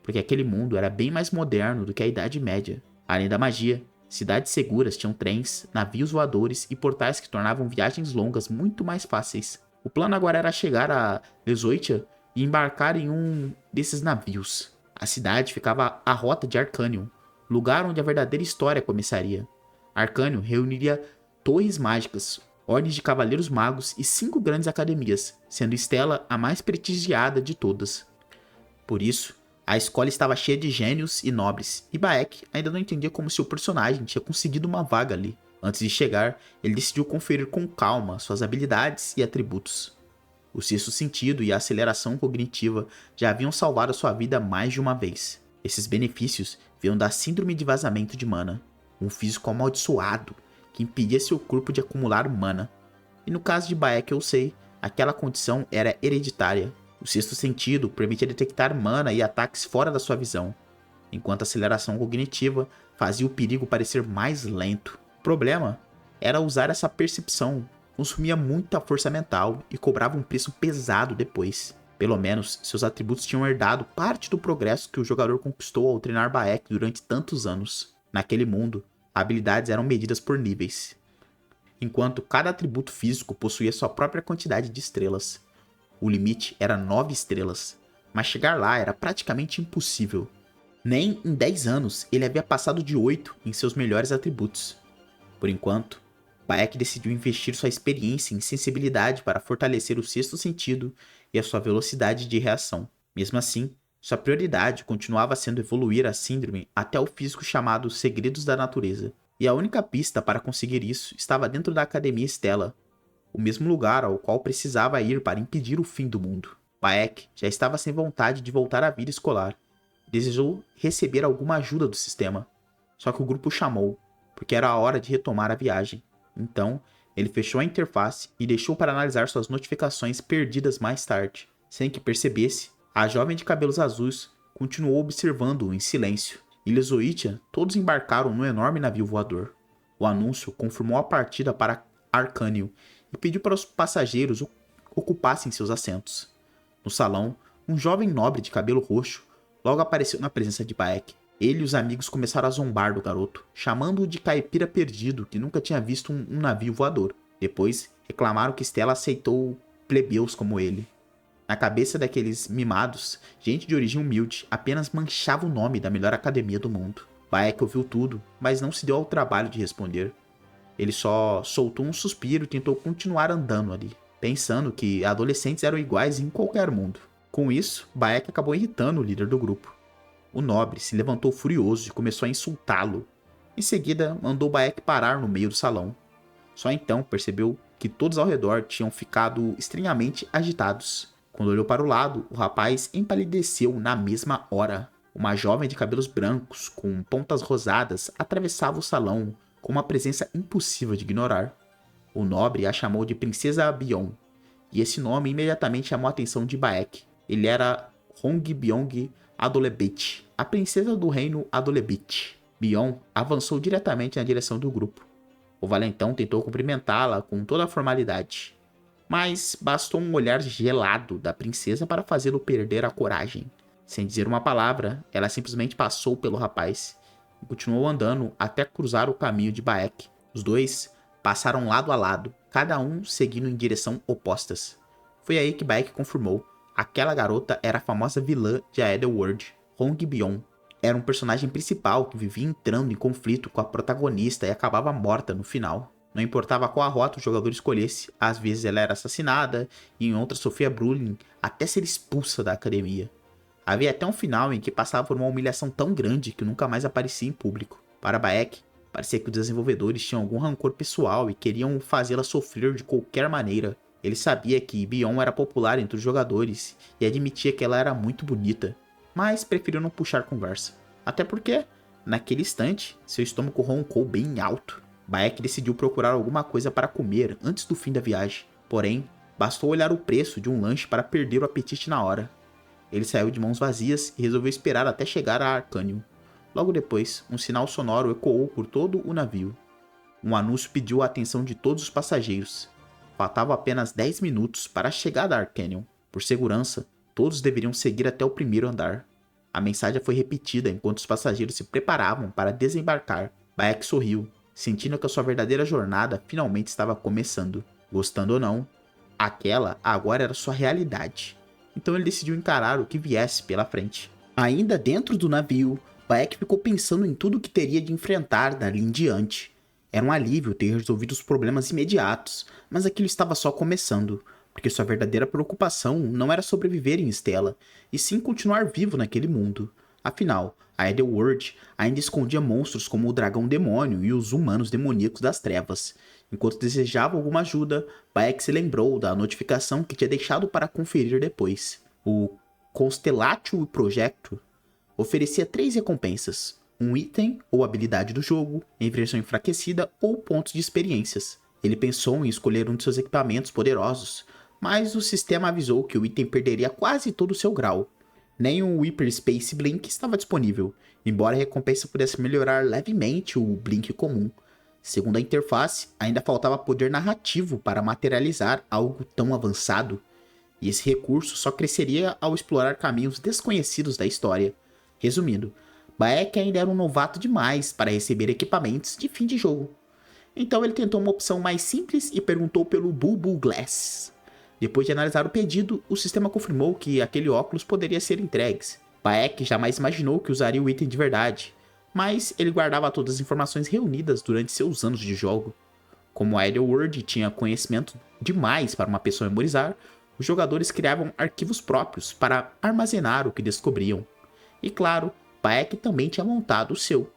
porque aquele mundo era bem mais moderno do que a Idade Média. Além da magia, cidades seguras tinham trens, navios voadores e portais que tornavam viagens longas muito mais fáceis. O plano agora era chegar a Lezoitia e embarcar em um desses navios. A cidade ficava à rota de Arcanium, lugar onde a verdadeira história começaria. Arcanium reuniria torres mágicas, ordens de cavaleiros magos e 5 grandes academias, sendo Stella a mais prestigiada de todas. Por isso, a escola estava cheia de gênios e nobres, e Bayek ainda não entendia como seu personagem tinha conseguido uma vaga ali. Antes de chegar, ele decidiu conferir com calma suas habilidades e atributos. O sexto sentido e a aceleração cognitiva já haviam salvado sua vida mais de uma vez. Esses benefícios vinham da síndrome de vazamento de mana, um físico amaldiçoado que impedia seu corpo de acumular mana. E no caso de Bayek Yosei, aquela condição era hereditária. O sexto sentido permitia detectar mana e ataques fora da sua visão, enquanto a aceleração cognitiva fazia o perigo parecer mais lento. O problema era usar essa percepção, consumia muita força mental e cobrava um preço pesado depois. Pelo menos, seus atributos tinham herdado parte do progresso que o jogador conquistou ao treinar Bayek durante tantos anos. Naquele mundo, habilidades eram medidas por níveis, enquanto cada atributo físico possuía sua própria quantidade de estrelas. O limite era 9 estrelas, mas chegar lá era praticamente impossível. Nem em 10 anos ele havia passado de 8 em seus melhores atributos. Por enquanto, Bayek decidiu investir sua experiência em sensibilidade para fortalecer o sexto sentido e a sua velocidade de reação. Mesmo assim, sua prioridade continuava sendo evoluir a síndrome até o físico chamado Segredos da Natureza, e a única pista para conseguir isso estava dentro da Academia Stella, o mesmo lugar ao qual precisava ir para impedir o fim do mundo. Bayek já estava sem vontade de voltar à vida escolar. Desejou receber alguma ajuda do sistema, só que o grupo chamou, porque era a hora de retomar a viagem. Então, ele fechou a interface e deixou para analisar suas notificações perdidas mais tarde. Sem que percebesse, a jovem de cabelos azuis continuou observando-o em silêncio. Em Lezoitia, todos embarcaram no enorme navio voador. O anúncio confirmou a partida para Arcanium e pediu para os passageiros ocupassem seus assentos. No salão, um jovem nobre de cabelo roxo logo apareceu na presença de Bayek. Ele e os amigos começaram a zombar do garoto, chamando-o de caipira perdido que nunca tinha visto um navio voador. Depois, reclamaram que Stella aceitou plebeus como ele. Na cabeça daqueles mimados, gente de origem humilde apenas manchava o nome da melhor academia do mundo. Bayek ouviu tudo, mas não se deu ao trabalho de responder. Ele só soltou um suspiro e tentou continuar andando ali, pensando que adolescentes eram iguais em qualquer mundo. Com isso, Bayek acabou irritando o líder do grupo. O nobre se levantou furioso e começou a insultá-lo. Em seguida, mandou Bayek parar no meio do salão. Só então percebeu que todos ao redor tinham ficado estranhamente agitados. Quando olhou para o lado, o rapaz empalideceu na mesma hora. Uma jovem de cabelos brancos, com pontas rosadas, atravessava o salão com uma presença impossível de ignorar. O nobre a chamou de Princesa Bion, e esse nome imediatamente chamou a atenção de Bayek. Ele era Hong Byong Adolebit, a princesa do reino Adolebit. Bion avançou diretamente na direção do grupo. O valentão tentou cumprimentá-la com toda a formalidade, mas bastou um olhar gelado da princesa para fazê-lo perder a coragem. Sem dizer uma palavra, ela simplesmente passou pelo rapaz e continuou andando até cruzar o caminho de Bayek. Os dois passaram lado a lado, cada um seguindo em direção opostas. Foi aí que Bayek confirmou: aquela garota era a famosa vilã de Aetherworld, Hong Byong. Era um personagem principal que vivia entrando em conflito com a protagonista e acabava morta no final. Não importava qual a rota o jogador escolhesse, às vezes ela era assassinada e em outras sofria bullying até ser expulsa da academia. Havia até um final em que passava por uma humilhação tão grande que nunca mais aparecia em público. Para Bayek, parecia que os desenvolvedores tinham algum rancor pessoal e queriam fazê-la sofrer de qualquer maneira. Ele sabia que Bion era popular entre os jogadores e admitia que ela era muito bonita, mas preferiu não puxar conversa. Até porque, naquele instante, seu estômago roncou bem alto. Bayek decidiu procurar alguma coisa para comer antes do fim da viagem. Porém, bastou olhar o preço de um lanche para perder o apetite na hora. Ele saiu de mãos vazias e resolveu esperar até chegar a Arcanium. Logo depois, um sinal sonoro ecoou por todo o navio. Um anúncio pediu a atenção de todos os passageiros. Faltavam apenas 10 minutos para a chegada a Arcanium. Por segurança, todos deveriam seguir até o primeiro andar. A mensagem foi repetida enquanto os passageiros se preparavam para desembarcar. Bayek sorriu, sentindo que a sua verdadeira jornada finalmente estava começando. Gostando ou não, aquela agora era sua realidade. Então ele decidiu encarar o que viesse pela frente. Ainda dentro do navio, Bayek ficou pensando em tudo o que teria de enfrentar dali em diante. Era um alívio ter resolvido os problemas imediatos, mas aquilo estava só começando, porque sua verdadeira preocupação não era sobreviver em Stella, e sim continuar vivo naquele mundo. Afinal, a Aetherworld ainda escondia monstros como o dragão demônio e os humanos demoníacos das trevas. Enquanto desejava alguma ajuda, Bayek se lembrou da notificação que tinha deixado para conferir depois. O Constellatio Projecto oferecia 3 recompensas: um item ou habilidade do jogo, em versão enfraquecida, ou pontos de experiências. Ele pensou em escolher um de seus equipamentos poderosos, mas o sistema avisou que o item perderia quase todo o seu grau. Nem o Hyperspace Blink estava disponível, embora a recompensa pudesse melhorar levemente o Blink comum. Segundo a interface, ainda faltava poder narrativo para materializar algo tão avançado, e esse recurso só cresceria ao explorar caminhos desconhecidos da história. Resumindo, Bayek ainda era um novato demais para receber equipamentos de fim de jogo. Então ele tentou uma opção mais simples e perguntou pelo Bulbul Glass. Depois de analisar o pedido, o sistema confirmou que aquele óculos poderia ser entregue. Bayek jamais imaginou que usaria o item de verdade, mas ele guardava todas as informações reunidas durante seus anos de jogo. Como a Aetherworld tinha conhecimento demais para uma pessoa memorizar, os jogadores criavam arquivos próprios para armazenar o que descobriam. E claro, Bayek também tinha montado o seu.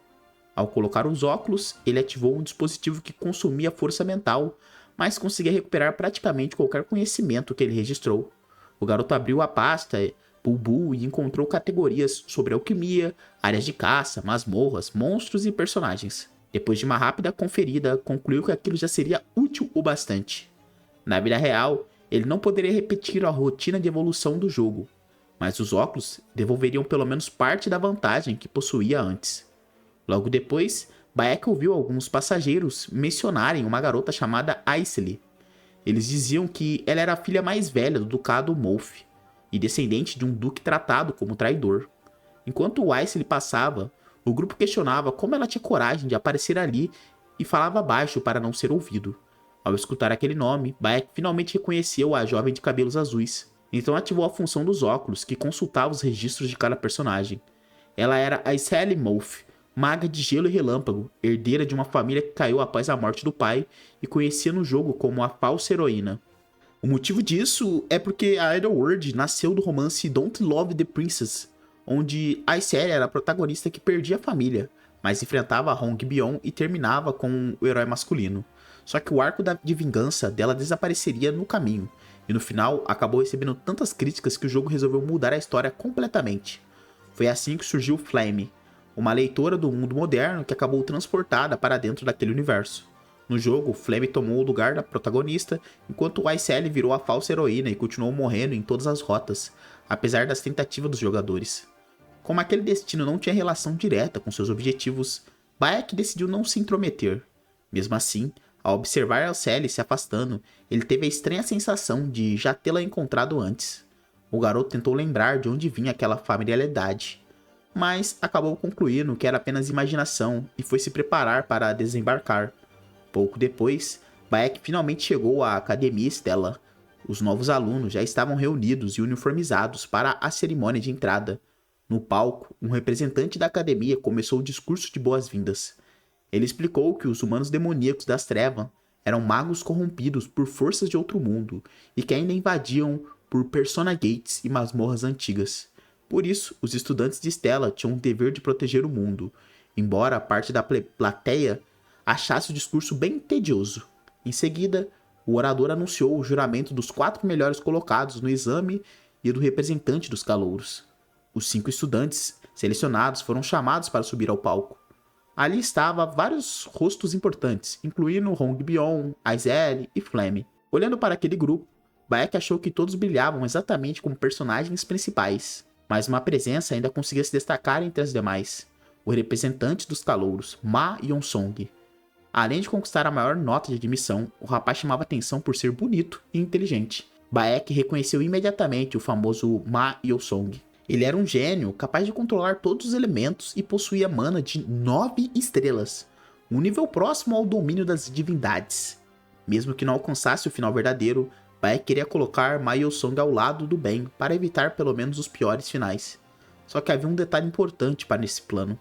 Ao colocar os óculos, ele ativou um dispositivo que consumia força mental, mas conseguia recuperar praticamente qualquer conhecimento que ele registrou. O garoto abriu a pasta Bulbul e encontrou categorias sobre alquimia, áreas de caça, masmorras, monstros e personagens. Depois de uma rápida conferida, concluiu que aquilo já seria útil o bastante. Na vida real, ele não poderia repetir a rotina de evolução do jogo, mas os óculos devolveriam pelo menos parte da vantagem que possuía antes. Logo depois, Bayek ouviu alguns passageiros mencionarem uma garota chamada Aisling. Eles diziam que ela era a filha mais velha do ducado Molf e descendente de um duque tratado como traidor. Enquanto Wesley passava, o grupo questionava como ela tinha coragem de aparecer ali e falava baixo para não ser ouvido. Ao escutar aquele nome, Bayek finalmente reconheceu a jovem de cabelos azuis. Então ativou a função dos óculos, que consultava os registros de cada personagem. Ela era a Sally Molf, maga de gelo e relâmpago, herdeira de uma família que caiu após a morte do pai e conhecia no jogo como a falsa heroína. O motivo disso é porque a Idleworld nasceu do romance Don't Love the Princess, onde a Sally era a protagonista que perdia a família, mas enfrentava a Hong Bion e terminava com o herói masculino. Só que o arco de vingança dela desapareceria no caminho, e no final acabou recebendo tantas críticas que o jogo resolveu mudar a história completamente. Foi assim que surgiu Flame, uma leitora do mundo moderno que acabou transportada para dentro daquele universo. No jogo, Flame tomou o lugar da protagonista, enquanto YSL virou a falsa heroína e continuou morrendo em todas as rotas, apesar das tentativas dos jogadores. Como aquele destino não tinha relação direta com seus objetivos, Bayek decidiu não se intrometer. Mesmo assim, ao observar YSL se afastando, ele teve a estranha sensação de já tê-la encontrado antes. O garoto tentou lembrar de onde vinha aquela familiaridade, mas acabou concluindo que era apenas imaginação e foi se preparar para desembarcar. Pouco depois, Bayek finalmente chegou à Academia Stella. Os novos alunos já estavam reunidos e uniformizados para a cerimônia de entrada. No palco, um representante da academia começou o discurso de boas-vindas. Ele explicou que os humanos demoníacos das trevas eram magos corrompidos por forças de outro mundo e que ainda invadiam por Persona Gates e masmorras antigas. Por isso, os estudantes de Stella tinham o dever de proteger o mundo, embora a parte da plateia achasse o discurso bem tedioso. Em seguida, o orador anunciou o juramento dos 4 melhores colocados no exame e do representante dos calouros. Os 5 estudantes selecionados foram chamados para subir ao palco. Ali estavam vários rostos importantes, incluindo Hong Bion, Aizel e Flame. Olhando para aquele grupo, Bayek achou que todos brilhavam exatamente como personagens principais, mas uma presença ainda conseguia se destacar entre as demais: o representante dos calouros, Ma Yonsong. Além de conquistar a maior nota de admissão, o rapaz chamava atenção por ser bonito e inteligente. Bayek reconheceu imediatamente o famoso Ma Yonsong. Ele era um gênio capaz de controlar todos os elementos e possuía mana de 9 estrelas, um nível próximo ao domínio das divindades. Mesmo que não alcançasse o final verdadeiro, Bayek queria colocar Ma Yonsong ao lado do bem para evitar pelo menos os piores finais. Só que havia um detalhe importante para esse plano.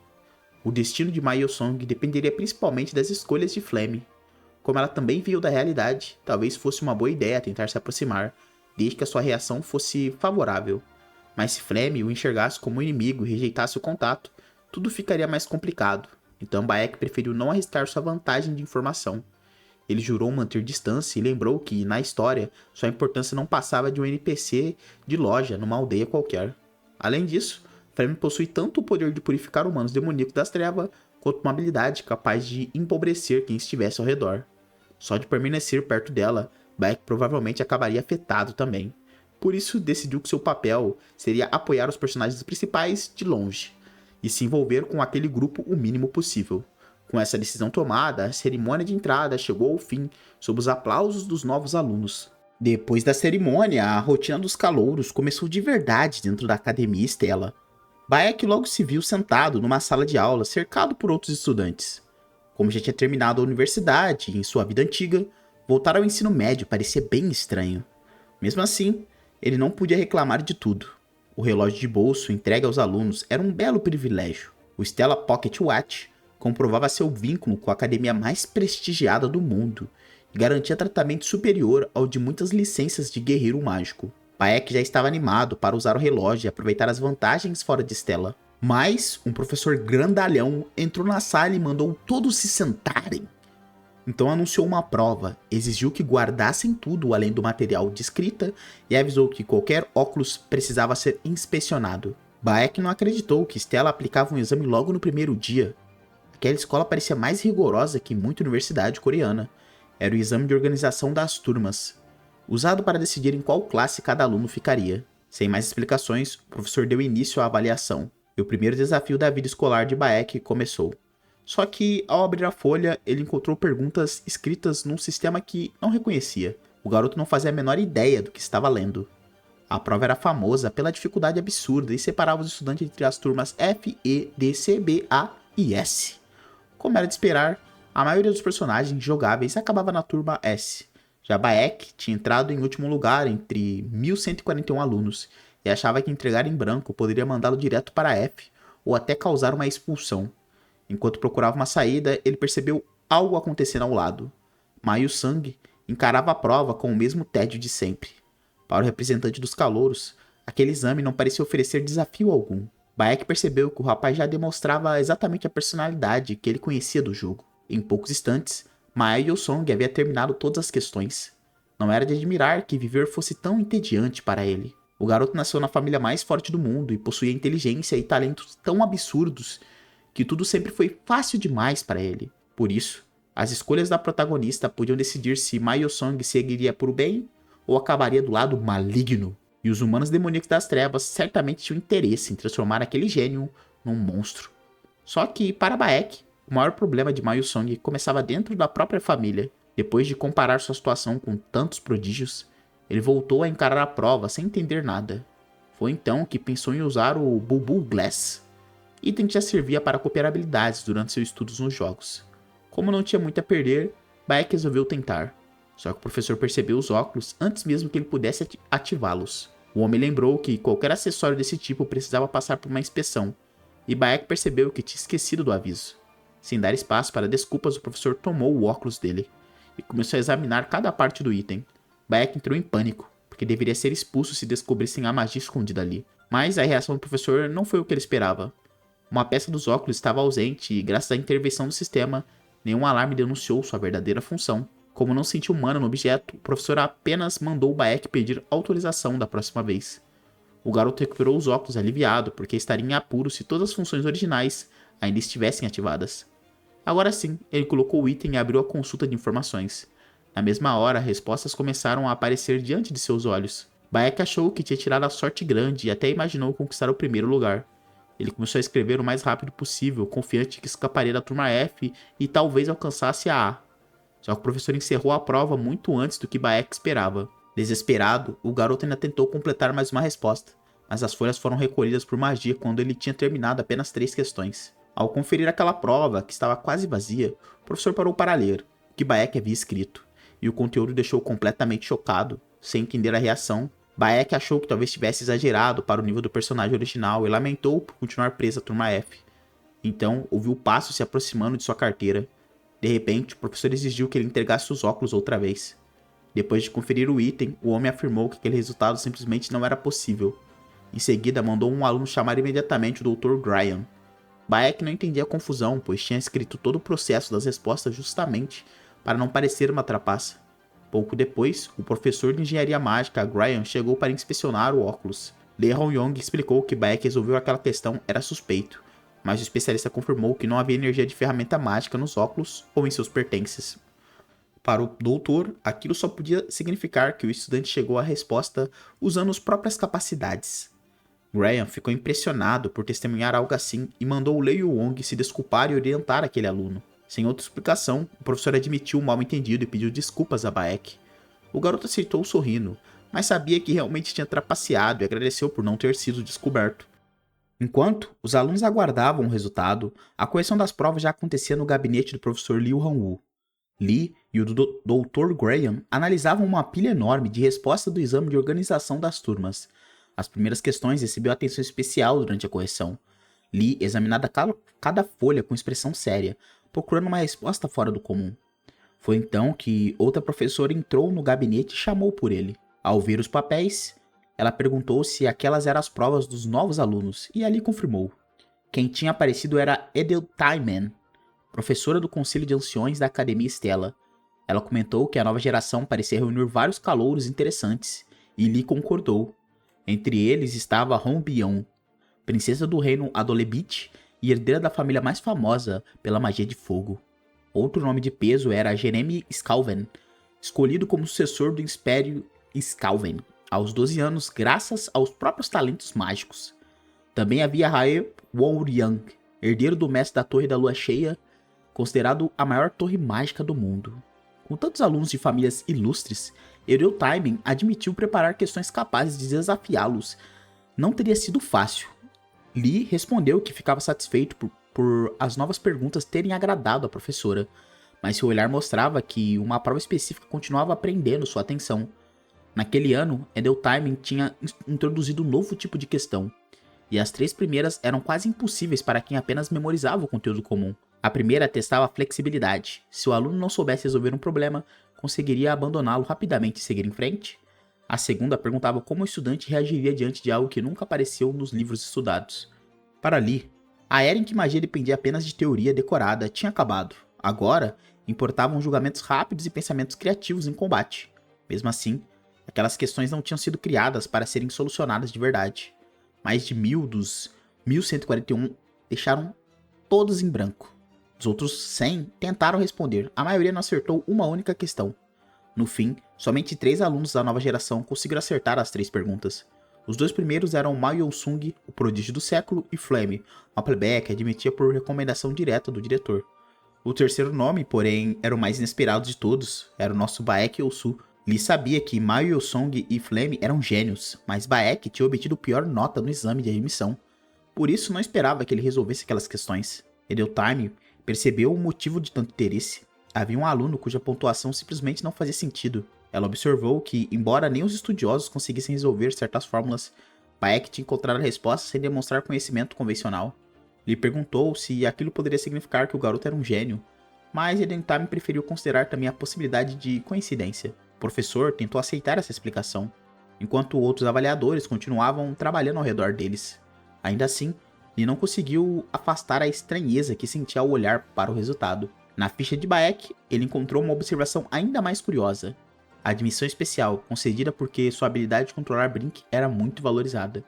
O destino de Ma Yonsong dependeria principalmente das escolhas de Flame. Como ela também veio da realidade, talvez fosse uma boa ideia tentar se aproximar, desde que a sua reação fosse favorável. Mas se Flame o enxergasse como inimigo e rejeitasse o contato, tudo ficaria mais complicado. Então Bayek preferiu não arriscar sua vantagem de informação. Ele jurou manter distância e lembrou que, na história, sua importância não passava de um NPC de loja numa aldeia qualquer. Além disso, Flame possui tanto o poder de purificar humanos demoníacos das trevas, quanto uma habilidade capaz de empobrecer quem estivesse ao redor. Só de permanecer perto dela, Bayek provavelmente acabaria afetado também. Por isso, decidiu que seu papel seria apoiar os personagens principais de longe, e se envolver com aquele grupo o mínimo possível. Com essa decisão tomada, a cerimônia de entrada chegou ao fim, sob os aplausos dos novos alunos. Depois da cerimônia, a rotina dos calouros começou de verdade dentro da Academia Stella. Bayek logo se viu sentado numa sala de aula, cercado por outros estudantes. Como já tinha terminado a universidade e em sua vida antiga, voltar ao ensino médio parecia bem estranho. Mesmo assim, ele não podia reclamar de tudo. O relógio de bolso entregue aos alunos era um belo privilégio. O Stella Pocket Watch comprovava seu vínculo com a academia mais prestigiada do mundo e garantia tratamento superior ao de muitas licenças de guerreiro mágico. Bayek já estava animado para usar o relógio e aproveitar as vantagens fora de Stella. Mas um professor grandalhão entrou na sala e mandou todos se sentarem. Então anunciou uma prova, exigiu que guardassem tudo além do material de escrita e avisou que qualquer óculos precisava ser inspecionado. Bayek não acreditou que Stella aplicava um exame logo no primeiro dia. Aquela escola parecia mais rigorosa que muita universidade coreana. Era o exame de organização das turmas, usado para decidir em qual classe cada aluno ficaria. Sem mais explicações, o professor deu início à avaliação, e o primeiro desafio da vida escolar de Bayek começou. Só que, ao abrir a folha, ele encontrou perguntas escritas num sistema que não reconhecia. O garoto não fazia a menor ideia do que estava lendo. A prova era famosa pela dificuldade absurda e separava os estudantes entre as turmas F, E, D, C, B, A e S. Como era de esperar, a maioria dos personagens jogáveis acabava na turma S. Já Baek tinha entrado em último lugar entre 1.141 alunos e achava que entregar em branco poderia mandá-lo direto para F ou até causar uma expulsão. Enquanto procurava uma saída, ele percebeu algo acontecendo ao lado. Maio Sang encarava a prova com o mesmo tédio de sempre. Para o representante dos calouros, aquele exame não parecia oferecer desafio algum. Baek percebeu que o rapaz já demonstrava exatamente a personalidade que ele conhecia do jogo. Em poucos instantes, Maio Yosong havia terminado todas as questões. Não era de admirar que viver fosse tão entediante para ele. O garoto nasceu na família mais forte do mundo e possuía inteligência e talentos tão absurdos que tudo sempre foi fácil demais para ele. Por isso, as escolhas da protagonista podiam decidir se Maio Yosong seguiria por o bem ou acabaria do lado maligno. E os humanos demoníacos das trevas certamente tinham interesse em transformar aquele gênio num monstro. Só que, para Baek, o maior problema de Maio Song começava dentro da própria família. Depois de comparar sua situação com tantos prodígios, ele voltou a encarar a prova sem entender nada. Foi então que pensou em usar o Bulbul Glass, item que já servia para copiar habilidades durante seus estudos nos jogos. Como não tinha muito a perder, Baek resolveu tentar. Só que o professor percebeu os óculos antes mesmo que ele pudesse ativá-los. O homem lembrou que qualquer acessório desse tipo precisava passar por uma inspeção, e Baek percebeu que tinha esquecido do aviso. Sem dar espaço para desculpas, o professor tomou o óculos dele e começou a examinar cada parte do item. Baek entrou em pânico, porque deveria ser expulso se descobrissem a magia escondida ali. Mas a reação do professor não foi o que ele esperava. Uma peça dos óculos estava ausente e, graças à intervenção do sistema, nenhum alarme denunciou sua verdadeira função. Como não sentiu mana no objeto, o professor apenas mandou Baek pedir autorização da próxima vez. O garoto recuperou os óculos aliviado, porque estaria em apuro se todas as funções originais ainda estivessem ativadas. Agora sim, ele colocou o item e abriu a consulta de informações. Na mesma hora, respostas começaram a aparecer diante de seus olhos. Baek achou que tinha tirado a sorte grande e até imaginou conquistar o primeiro lugar. Ele começou a escrever o mais rápido possível, confiante que escaparia da turma F e talvez alcançasse a A. Só que o professor encerrou a prova muito antes do que Baek esperava. Desesperado, o garoto ainda tentou completar mais uma resposta, mas as folhas foram recolhidas por magia quando ele tinha terminado apenas 3 questões. Ao conferir aquela prova, que estava quase vazia, o professor parou para ler o que Baek havia escrito, e o conteúdo o deixou completamente chocado. Sem entender a reação, Baek achou que talvez tivesse exagerado para o nível do personagem original e lamentou por continuar preso à turma F. Então, ouviu o passo se aproximando de sua carteira. De repente, o professor exigiu que ele entregasse os óculos outra vez. Depois de conferir o item, o homem afirmou que aquele resultado simplesmente não era possível. Em seguida, mandou um aluno chamar imediatamente o Dr. Graham. Baek não entendia a confusão, pois tinha escrito todo o processo das respostas justamente para não parecer uma trapaça. Pouco depois, o professor de engenharia mágica, Graham, chegou para inspecionar o óculos. Lee Hong-yong explicou que Baek resolveu aquela questão era suspeito, mas o especialista confirmou que não havia energia de ferramenta mágica nos óculos ou em seus pertences. Para o doutor, aquilo só podia significar que o estudante chegou à resposta usando as próprias capacidades. Graham ficou impressionado por testemunhar algo assim e mandou Lei Wong se desculpar e orientar aquele aluno. Sem outra explicação, o professor admitiu o mal-entendido e pediu desculpas a Baek. O garoto aceitou sorrindo, mas sabia que realmente tinha trapaceado e agradeceu por não ter sido descoberto. Enquanto os alunos aguardavam o resultado, a correção das provas já acontecia no gabinete do professor Liu Hongwu. Lee e o Dr. Graham analisavam uma pilha enorme de respostas do exame de organização das turmas. As primeiras questões recebiam atenção especial durante a correção. Lee examinava cada folha com expressão séria, procurando uma resposta fora do comum. Foi então que outra professora entrou no gabinete e chamou por ele. Ao ver os papéis, ela perguntou se aquelas eram as provas dos novos alunos, e ali confirmou. Quem tinha aparecido era Edel Taiman, professora do Conselho de Anciões da Academia Estela. Ela comentou que a nova geração parecia reunir vários calouros interessantes, e Lee concordou. Entre eles estava Hong Bion, princesa do reino Adolebit e herdeira da família mais famosa pela magia de fogo. Outro nome de peso era Jeremy Scalven, escolhido como sucessor do Império Scalven, aos 12 anos graças aos próprios talentos mágicos. Também havia Hae Woryang, herdeiro do mestre da Torre da Lua Cheia, considerado a maior torre mágica do mundo. Com tantos alunos de famílias ilustres, Ereu Timing admitiu preparar questões capazes de desafiá-los. Não teria sido fácil. Lee respondeu que ficava satisfeito por as novas perguntas terem agradado a professora, mas seu olhar mostrava que uma prova específica continuava prendendo sua atenção. Naquele ano, Ereu Timing tinha introduzido um novo tipo de questão, e as 3 primeiras eram quase impossíveis para quem apenas memorizava o conteúdo comum. A primeira testava a flexibilidade. Se o aluno não soubesse resolver um problema, conseguiria abandoná-lo rapidamente e seguir em frente? A segunda perguntava como o estudante reagiria diante de algo que nunca apareceu nos livros estudados. Para Lee, a era em que magia dependia apenas de teoria decorada tinha acabado. Agora, importavam julgamentos rápidos e pensamentos criativos em combate. Mesmo assim, aquelas questões não tinham sido criadas para serem solucionadas de verdade. Mais de 1000 dos 1141 deixaram todos em branco. Os outros 100 tentaram responder, a maioria não acertou uma única questão. No fim, somente 3 alunos da nova geração conseguiram acertar as 3 perguntas. Os 2 primeiros eram Ma Yong-sung, o prodígio do século, e Flame, uma plebeia que admitia por recomendação direta do diretor. O terceiro nome, porém, era o mais inesperado de todos, era o nosso Baek Yeosu. Lee sabia que Ma Yong-sung e Flame eram gênios, mas Baek tinha obtido pior nota no exame de admissão. Por isso não esperava que ele resolvesse aquelas questões. Ereu Timing percebeu o motivo de tanto interesse. Havia um aluno cuja pontuação simplesmente não fazia sentido. Ela observou que, embora nem os estudiosos conseguissem resolver certas fórmulas, Baek tinha encontrado a resposta sem demonstrar conhecimento convencional. Lhe perguntou se aquilo poderia significar que o garoto era um gênio, mas Edentame preferiu considerar também a possibilidade de coincidência. O professor tentou aceitar essa explicação, enquanto outros avaliadores continuavam trabalhando ao redor deles. Ainda assim, ele não conseguiu afastar a estranheza que sentia ao olhar para o resultado. Na ficha de Baek, ele encontrou uma observação ainda mais curiosa. A admissão especial, concedida porque sua habilidade de controlar Blink era muito valorizada.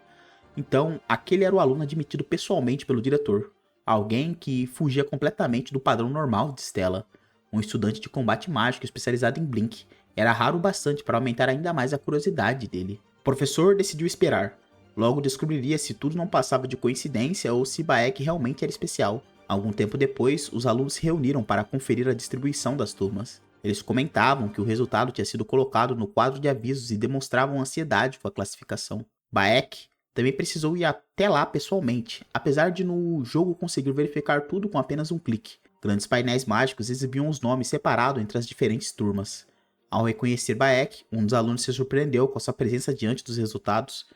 Então, aquele era o aluno admitido pessoalmente pelo diretor. Alguém que fugia completamente do padrão normal de Stella. Um estudante de combate mágico especializado em Blink. Era raro o bastante para aumentar ainda mais a curiosidade dele. O professor decidiu esperar. Logo descobriria se tudo não passava de coincidência ou se Baek realmente era especial. Algum tempo depois, os alunos se reuniram para conferir a distribuição das turmas. Eles comentavam que o resultado tinha sido colocado no quadro de avisos e demonstravam ansiedade com a classificação. Baek também precisou ir até lá pessoalmente, apesar de no jogo conseguir verificar tudo com apenas um clique. Grandes painéis mágicos exibiam os nomes separados entre as diferentes turmas. Ao reconhecer Baek, um dos alunos se surpreendeu com a sua presença diante dos resultados.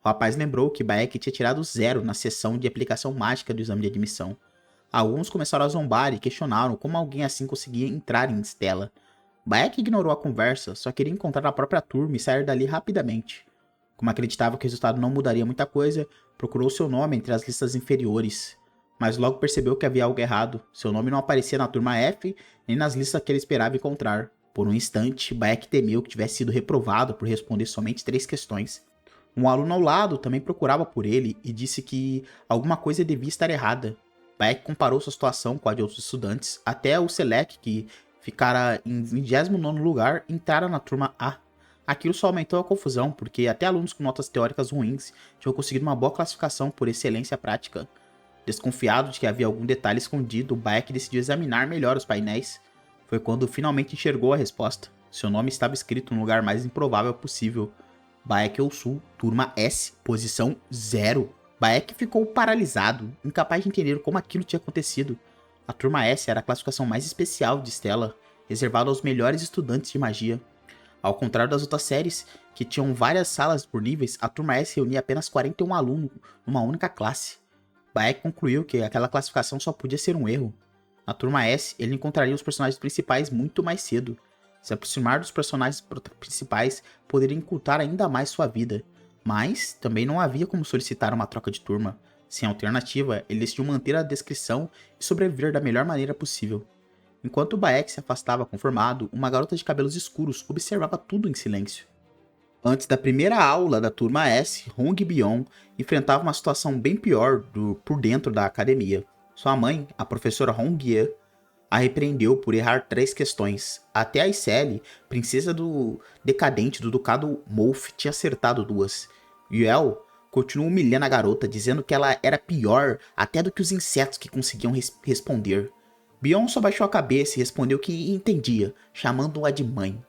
O rapaz lembrou que Baek tinha tirado 0 na sessão de aplicação mágica do exame de admissão. Alguns começaram a zombar e questionaram como alguém assim conseguia entrar em Stella. Baek ignorou a conversa, só queria encontrar a própria turma e sair dali rapidamente. Como acreditava que o resultado não mudaria muita coisa, procurou seu nome entre as listas inferiores. Mas logo percebeu que havia algo errado. Seu nome não aparecia na turma F, nem nas listas que ele esperava encontrar. Por um instante, Baek temeu que tivesse sido reprovado por responder somente 3 questões. Um aluno ao lado também procurava por ele e disse que alguma coisa devia estar errada. Baek comparou sua situação com a de outros estudantes, até o Select, que ficara em 29º lugar, entrara na turma A. Aquilo só aumentou a confusão, porque até alunos com notas teóricas ruins tinham conseguido uma boa classificação por excelência prática. Desconfiado de que havia algum detalhe escondido, Baek decidiu examinar melhor os painéis. Foi quando finalmente enxergou a resposta. Seu nome estava escrito no lugar mais improvável possível. Baek Yeosu, turma S, posição 0. Baek ficou paralisado, incapaz de entender como aquilo tinha acontecido. A turma S era a classificação mais especial de Stella, reservada aos melhores estudantes de magia. Ao contrário das outras séries, que tinham várias salas por níveis, a turma S reunia apenas 41 alunos numa única classe. Baek concluiu que aquela classificação só podia ser um erro. Na turma S, ele encontraria os personagens principais muito mais cedo. Se aproximar dos personagens principais poderia encurtar ainda mais sua vida. Mas também não havia como solicitar uma troca de turma. Sem alternativa, ele decidiu manter a descrição e sobreviver da melhor maneira possível. Enquanto Baek se afastava conformado, uma garota de cabelos escuros observava tudo em silêncio. Antes da primeira aula da turma S, Hong Byung enfrentava uma situação bem pior por dentro da academia. Sua mãe, a professora Hong Ye, a repreendeu por errar 3 questões. Até a Iseli, princesa do decadente do ducado Molf, tinha acertado 2. Yuel continuou humilhando a garota, dizendo que ela era pior até do que os insetos que conseguiam responder. Byung só baixou a cabeça e respondeu que entendia, chamando-a de mãe.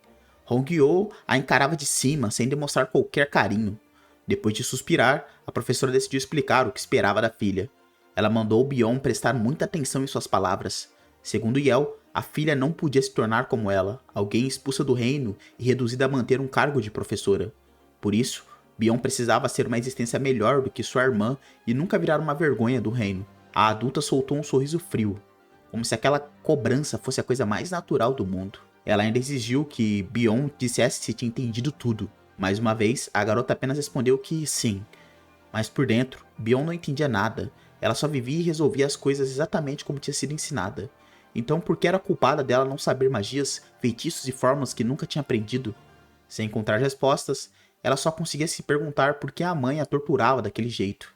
Hongyo a encarava de cima, sem demonstrar qualquer carinho. Depois de suspirar, a professora decidiu explicar o que esperava da filha. Ela mandou Bion prestar muita atenção em suas palavras. Segundo Yel, a filha não podia se tornar como ela, alguém expulsa do reino e reduzida a manter um cargo de professora. Por isso, Bion precisava ser uma existência melhor do que sua irmã e nunca virar uma vergonha do reino. A adulta soltou um sorriso frio, como se aquela cobrança fosse a coisa mais natural do mundo. Ela ainda exigiu que Bion dissesse se tinha entendido tudo. Mais uma vez, a garota apenas respondeu que sim. Mas por dentro, Bion não entendia nada. Ela só vivia e resolvia as coisas exatamente como tinha sido ensinada. Então por que era culpada dela não saber magias, feitiços e fórmulas que nunca tinha aprendido? Sem encontrar respostas, ela só conseguia se perguntar por que a mãe a torturava daquele jeito.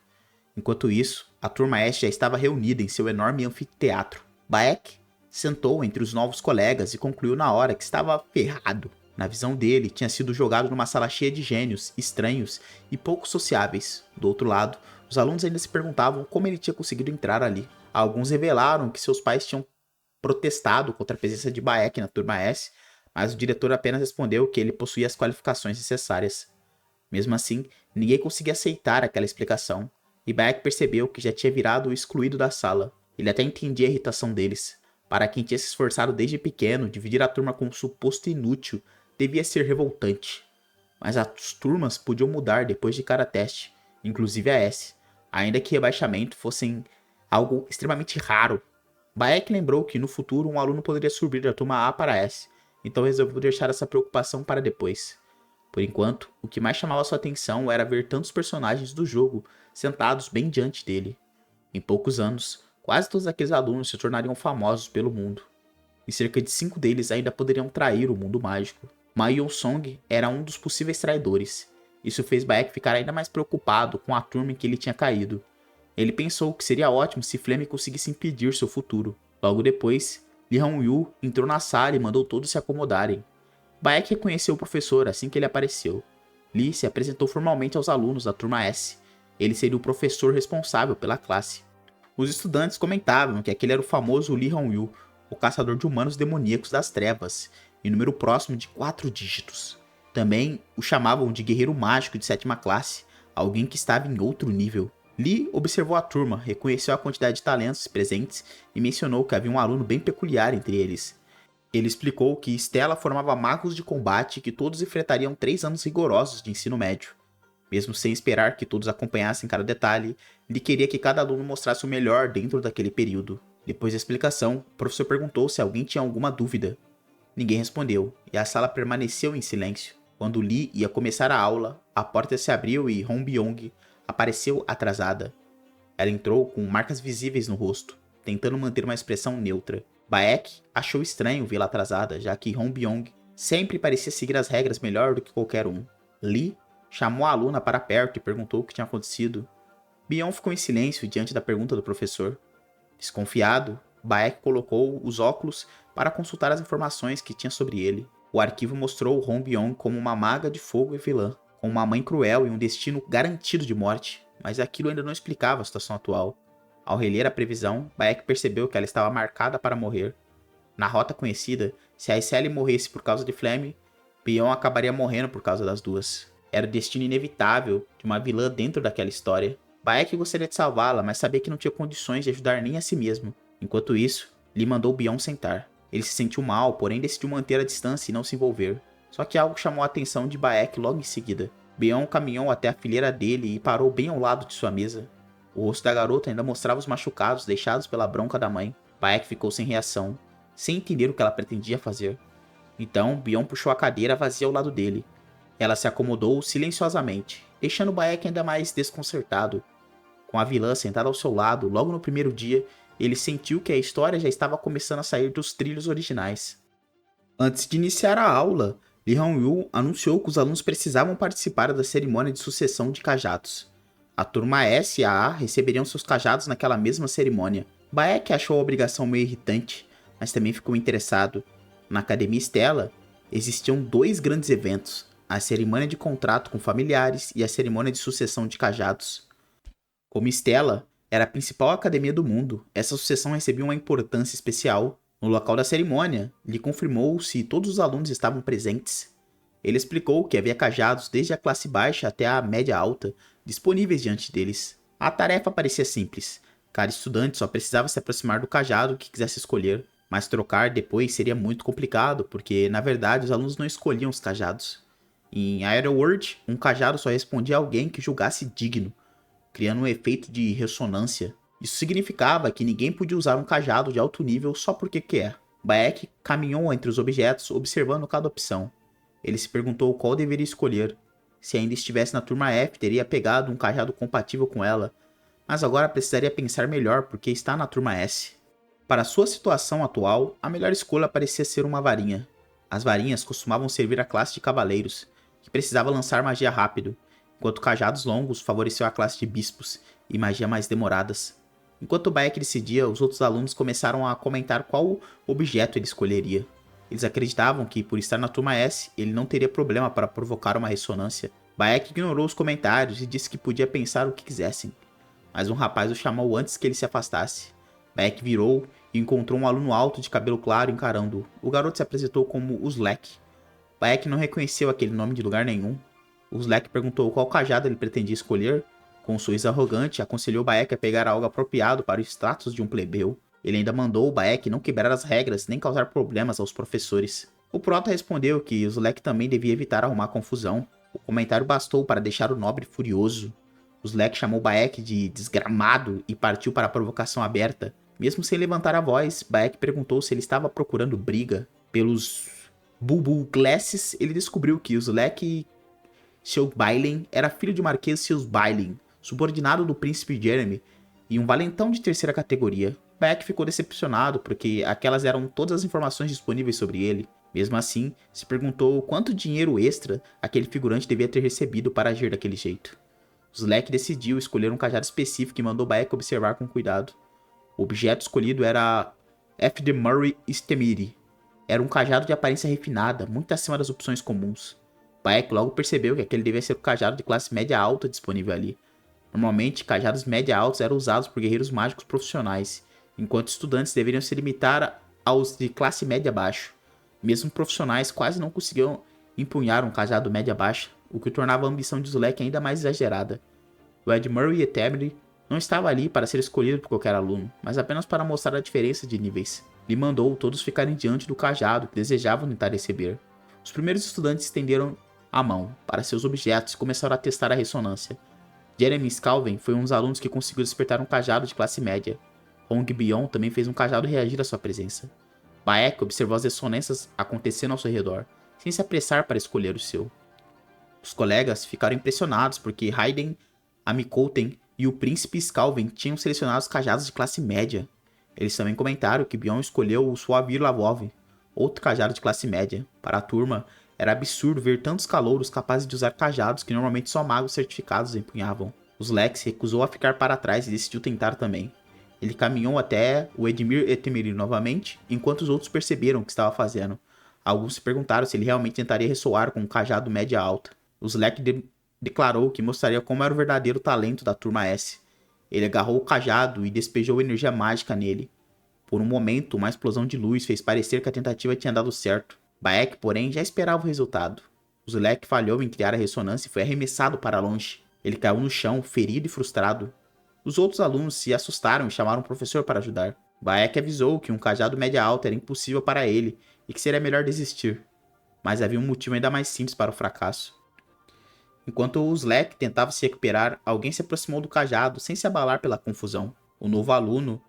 Enquanto isso, a turma S já estava reunida em seu enorme anfiteatro. Baek sentou entre os novos colegas e concluiu na hora que estava ferrado. Na visão dele, tinha sido jogado numa sala cheia de gênios, estranhos e pouco sociáveis. Do outro lado, os alunos ainda se perguntavam como ele tinha conseguido entrar ali. Alguns revelaram que seus pais tinham protestado contra a presença de Baek na turma S, mas o diretor apenas respondeu que ele possuía as qualificações necessárias. Mesmo assim, ninguém conseguia aceitar aquela explicação, e Baek percebeu que já tinha virado o excluído da sala. Ele até entendia a irritação deles. Para quem tinha se esforçado desde pequeno, dividir a turma com um suposto inútil devia ser revoltante. Mas as turmas podiam mudar depois de cada teste, inclusive a S, ainda que rebaixamento fossem algo extremamente raro. Baek lembrou que no futuro um aluno poderia subir da turma A para S, então resolveu deixar essa preocupação para depois. Por enquanto, o que mais chamava sua atenção era ver tantos personagens do jogo sentados bem diante dele. Em poucos anos, quase todos aqueles alunos se tornariam famosos pelo mundo, e cerca de 5 deles ainda poderiam trair o mundo mágico. Ma Yeon-song era um dos possíveis traidores. Isso fez Baek ficar ainda mais preocupado com a turma em que ele tinha caído. Ele pensou que seria ótimo se Flame conseguisse impedir seu futuro. Logo depois, Lee Hong-yu entrou na sala e mandou todos se acomodarem. Baek reconheceu o professor assim que ele apareceu. Lee se apresentou formalmente aos alunos da turma S. Ele seria o professor responsável pela classe. Os estudantes comentavam que aquele era o famoso Lee Hong-yu, o caçador de humanos demoníacos das trevas, em número próximo de 4 dígitos. Também o chamavam de guerreiro mágico de 7ª classe, alguém que estava em outro nível. Lee observou a turma, reconheceu a quantidade de talentos presentes e mencionou que havia um aluno bem peculiar entre eles. Ele explicou que Stella formava magos de combate e que todos enfrentariam 3 anos rigorosos de ensino médio. Mesmo sem esperar que todos acompanhassem cada detalhe, ele queria que cada aluno mostrasse o melhor dentro daquele período. Depois da explicação, o professor perguntou se alguém tinha alguma dúvida. Ninguém respondeu, e a sala permaneceu em silêncio. Quando Lee ia começar a aula, a porta se abriu e Hong Byong apareceu atrasada. Ela entrou com marcas visíveis no rosto, tentando manter uma expressão neutra. Baek achou estranho vê-la atrasada, já que Hong Byong sempre parecia seguir as regras melhor do que qualquer um. Lee chamou a aluna para perto e perguntou o que tinha acontecido. Byong ficou em silêncio diante da pergunta do professor. Desconfiado, Baek colocou os óculos para consultar as informações que tinha sobre ele. O arquivo mostrou Hong Byong como uma maga de fogo e vilã, com uma mãe cruel e um destino garantido de morte, mas aquilo ainda não explicava a situação atual. Ao reler a previsão, Baek percebeu que ela estava marcada para morrer. Na rota conhecida, se a SL morresse por causa de Flame, Byong acabaria morrendo por causa das duas. Era o destino inevitável de uma vilã dentro daquela história. Baek gostaria de salvá-la, mas sabia que não tinha condições de ajudar nem a si mesmo. Enquanto isso, Lee mandou Byong sentar. Ele se sentiu mal, porém decidiu manter a distância e não se envolver. Só que algo chamou a atenção de Baek logo em seguida. Byong caminhou até a fileira dele e parou bem ao lado de sua mesa. O rosto da garota ainda mostrava os machucados deixados pela bronca da mãe. Baek ficou sem reação, sem entender o que ela pretendia fazer. Então, Byong puxou a cadeira vazia ao lado dele. Ela se acomodou silenciosamente, deixando Baek ainda mais desconcertado. Com a vilã sentada ao seu lado, logo no primeiro dia, ele sentiu que a história já estava começando a sair dos trilhos originais. Antes de iniciar a aula, Lee Hong-yu anunciou que os alunos precisavam participar da cerimônia de sucessão de cajados. A turma S e a A receberiam seus cajados naquela mesma cerimônia. Baek achou a obrigação meio irritante, mas também ficou interessado. Na Academia Stella, existiam 2 grandes eventos, a cerimônia de contrato com familiares e a cerimônia de sucessão de cajados. Como Stella era a principal academia do mundo, essa sucessão recebia uma importância especial. No local da cerimônia, lhe confirmou se todos os alunos estavam presentes. Ele explicou que havia cajados desde a classe baixa até a média alta disponíveis diante deles. A tarefa parecia simples. Cada estudante só precisava se aproximar do cajado que quisesse escolher, mas trocar depois seria muito complicado, porque na verdade os alunos não escolhiam os cajados. Em Aeroworld, um cajado só respondia a alguém que julgasse digno, criando um efeito de ressonância. Isso significava que ninguém podia usar um cajado de alto nível só porque quer. Bayek caminhou entre os objetos, observando cada opção. Ele se perguntou qual deveria escolher. Se ainda estivesse na turma F, teria pegado um cajado compatível com ela, mas agora precisaria pensar melhor porque está na turma S. Para sua situação atual, a melhor escolha parecia ser uma varinha. As varinhas costumavam servir à classe de cavaleiros, que precisava lançar magia rápido, enquanto cajados longos favoreciam a classe de bispos e magia mais demoradas. Enquanto Bayek decidia, os outros alunos começaram a comentar qual objeto ele escolheria. Eles acreditavam que, por estar na turma S, ele não teria problema para provocar uma ressonância. Bayek ignorou os comentários e disse que podia pensar o que quisessem. Mas um rapaz o chamou antes que ele se afastasse. Bayek virou e encontrou um aluno alto de cabelo claro encarando-o. O garoto se apresentou como Uzlek. Bayek não reconheceu aquele nome de lugar nenhum. Uzlek perguntou qual cajado ele pretendia escolher. Com um sorriso arrogante, aconselhou Bayek a pegar algo apropriado para o status de um plebeu. Ele ainda mandou Bayek não quebrar as regras nem causar problemas aos professores. O Prota respondeu que Uzlek também devia evitar arrumar confusão. O comentário bastou para deixar o nobre furioso. Uzlek chamou Bayek de desgramado e partiu para a provocação aberta. Mesmo sem levantar a voz, Bayek perguntou se ele estava procurando briga. Pelos Bulbul Glasses, ele descobriu que Uzlek Shieldbailen era filho de Marquês Shieldbailen, subordinado do príncipe Jeremy, e um valentão de terceira categoria. Bayek ficou decepcionado porque aquelas eram todas as informações disponíveis sobre ele. Mesmo assim, se perguntou quanto dinheiro extra aquele figurante devia ter recebido para agir daquele jeito. Uzlek decidiu escolher um cajado específico e mandou Bayek observar com cuidado. O objeto escolhido era F. de Murray Stemiri. Era um cajado de aparência refinada, muito acima das opções comuns. Bayek logo percebeu que aquele devia ser o cajado de classe média alta disponível ali. Normalmente, cajados média altos eram usados por guerreiros mágicos profissionais, enquanto estudantes deveriam se limitar aos de classe média baixa. Mesmo profissionais quase não conseguiam empunhar um cajado média baixa, o que tornava a ambição de Uzlek ainda mais exagerada. O Ed Murray Etemry não estava ali para ser escolhido por qualquer aluno, mas apenas para mostrar a diferença de níveis. Ele mandou todos ficarem diante do cajado que desejavam tentar receber. Os primeiros estudantes estenderam a mão para seus objetos e começaram a testar a ressonância. Jeremy Scalven foi um dos alunos que conseguiu despertar um cajado de classe média. Hong Bion também fez um cajado reagir à sua presença. Bayek observou as ressonâncias acontecendo ao seu redor, sem se apressar para escolher o seu. Os colegas ficaram impressionados porque Hayden, Amikoten e o príncipe Scalven tinham selecionado os cajados de classe média. Eles também comentaram que Bion escolheu o Suavir Lavov, outro cajado de classe média. Para a turma, era absurdo ver tantos calouros capazes de usar cajados que normalmente só magos certificados empunhavam. Uzlek se recusou a ficar para trás e decidiu tentar também. Ele caminhou até o Edmir Etemiri novamente, enquanto os outros perceberam o que estava fazendo. Alguns se perguntaram se ele realmente tentaria ressoar com um cajado média alta. Uzlek declarou que mostraria como era o verdadeiro talento da turma S. Ele agarrou o cajado e despejou energia mágica nele. Por um momento, uma explosão de luz fez parecer que a tentativa tinha dado certo. Bayek, porém, já esperava o resultado. Uzlek falhou em criar a ressonância e foi arremessado para longe. Ele caiu no chão, ferido e frustrado. Os outros alunos se assustaram e chamaram o professor para ajudar. Bayek avisou que um cajado média alta era impossível para ele e que seria melhor desistir. Mas havia um motivo ainda mais simples para o fracasso. Enquanto Uzlek tentava se recuperar, alguém se aproximou do cajado sem se abalar pela confusão. O novo aluno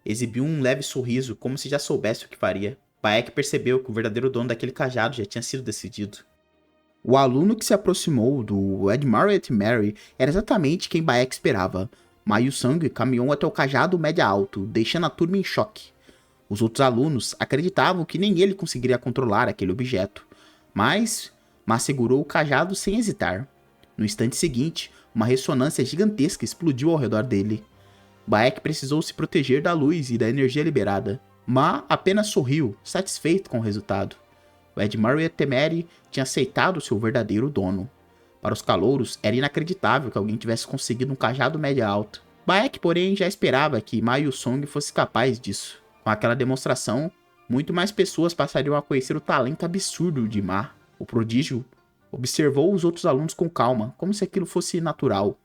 exibiu um leve sorriso, como se já soubesse o que faria. Bayek percebeu que o verdadeiro dono daquele cajado já tinha sido decidido. O aluno que se aproximou do Edmariet Mary era exatamente quem Bayek esperava. Mayu Sang caminhou até o cajado média alto, deixando a turma em choque. Os outros alunos acreditavam que nem ele conseguiria controlar aquele objeto, mas segurou o cajado sem hesitar. No instante seguinte, uma ressonância gigantesca explodiu ao redor dele. Bayek precisou se proteger da luz e da energia liberada. Ma apenas sorriu, satisfeito com o resultado. O Edmariet Temeri tinha aceitado seu verdadeiro dono. Para os calouros, era inacreditável que alguém tivesse conseguido um cajado média alta. Bayek, porém, já esperava que Ma Yusong fosse capaz disso. Com aquela demonstração, muito mais pessoas passariam a conhecer o talento absurdo de Ma. O prodígio Observou os outros alunos com calma, como se aquilo fosse natural.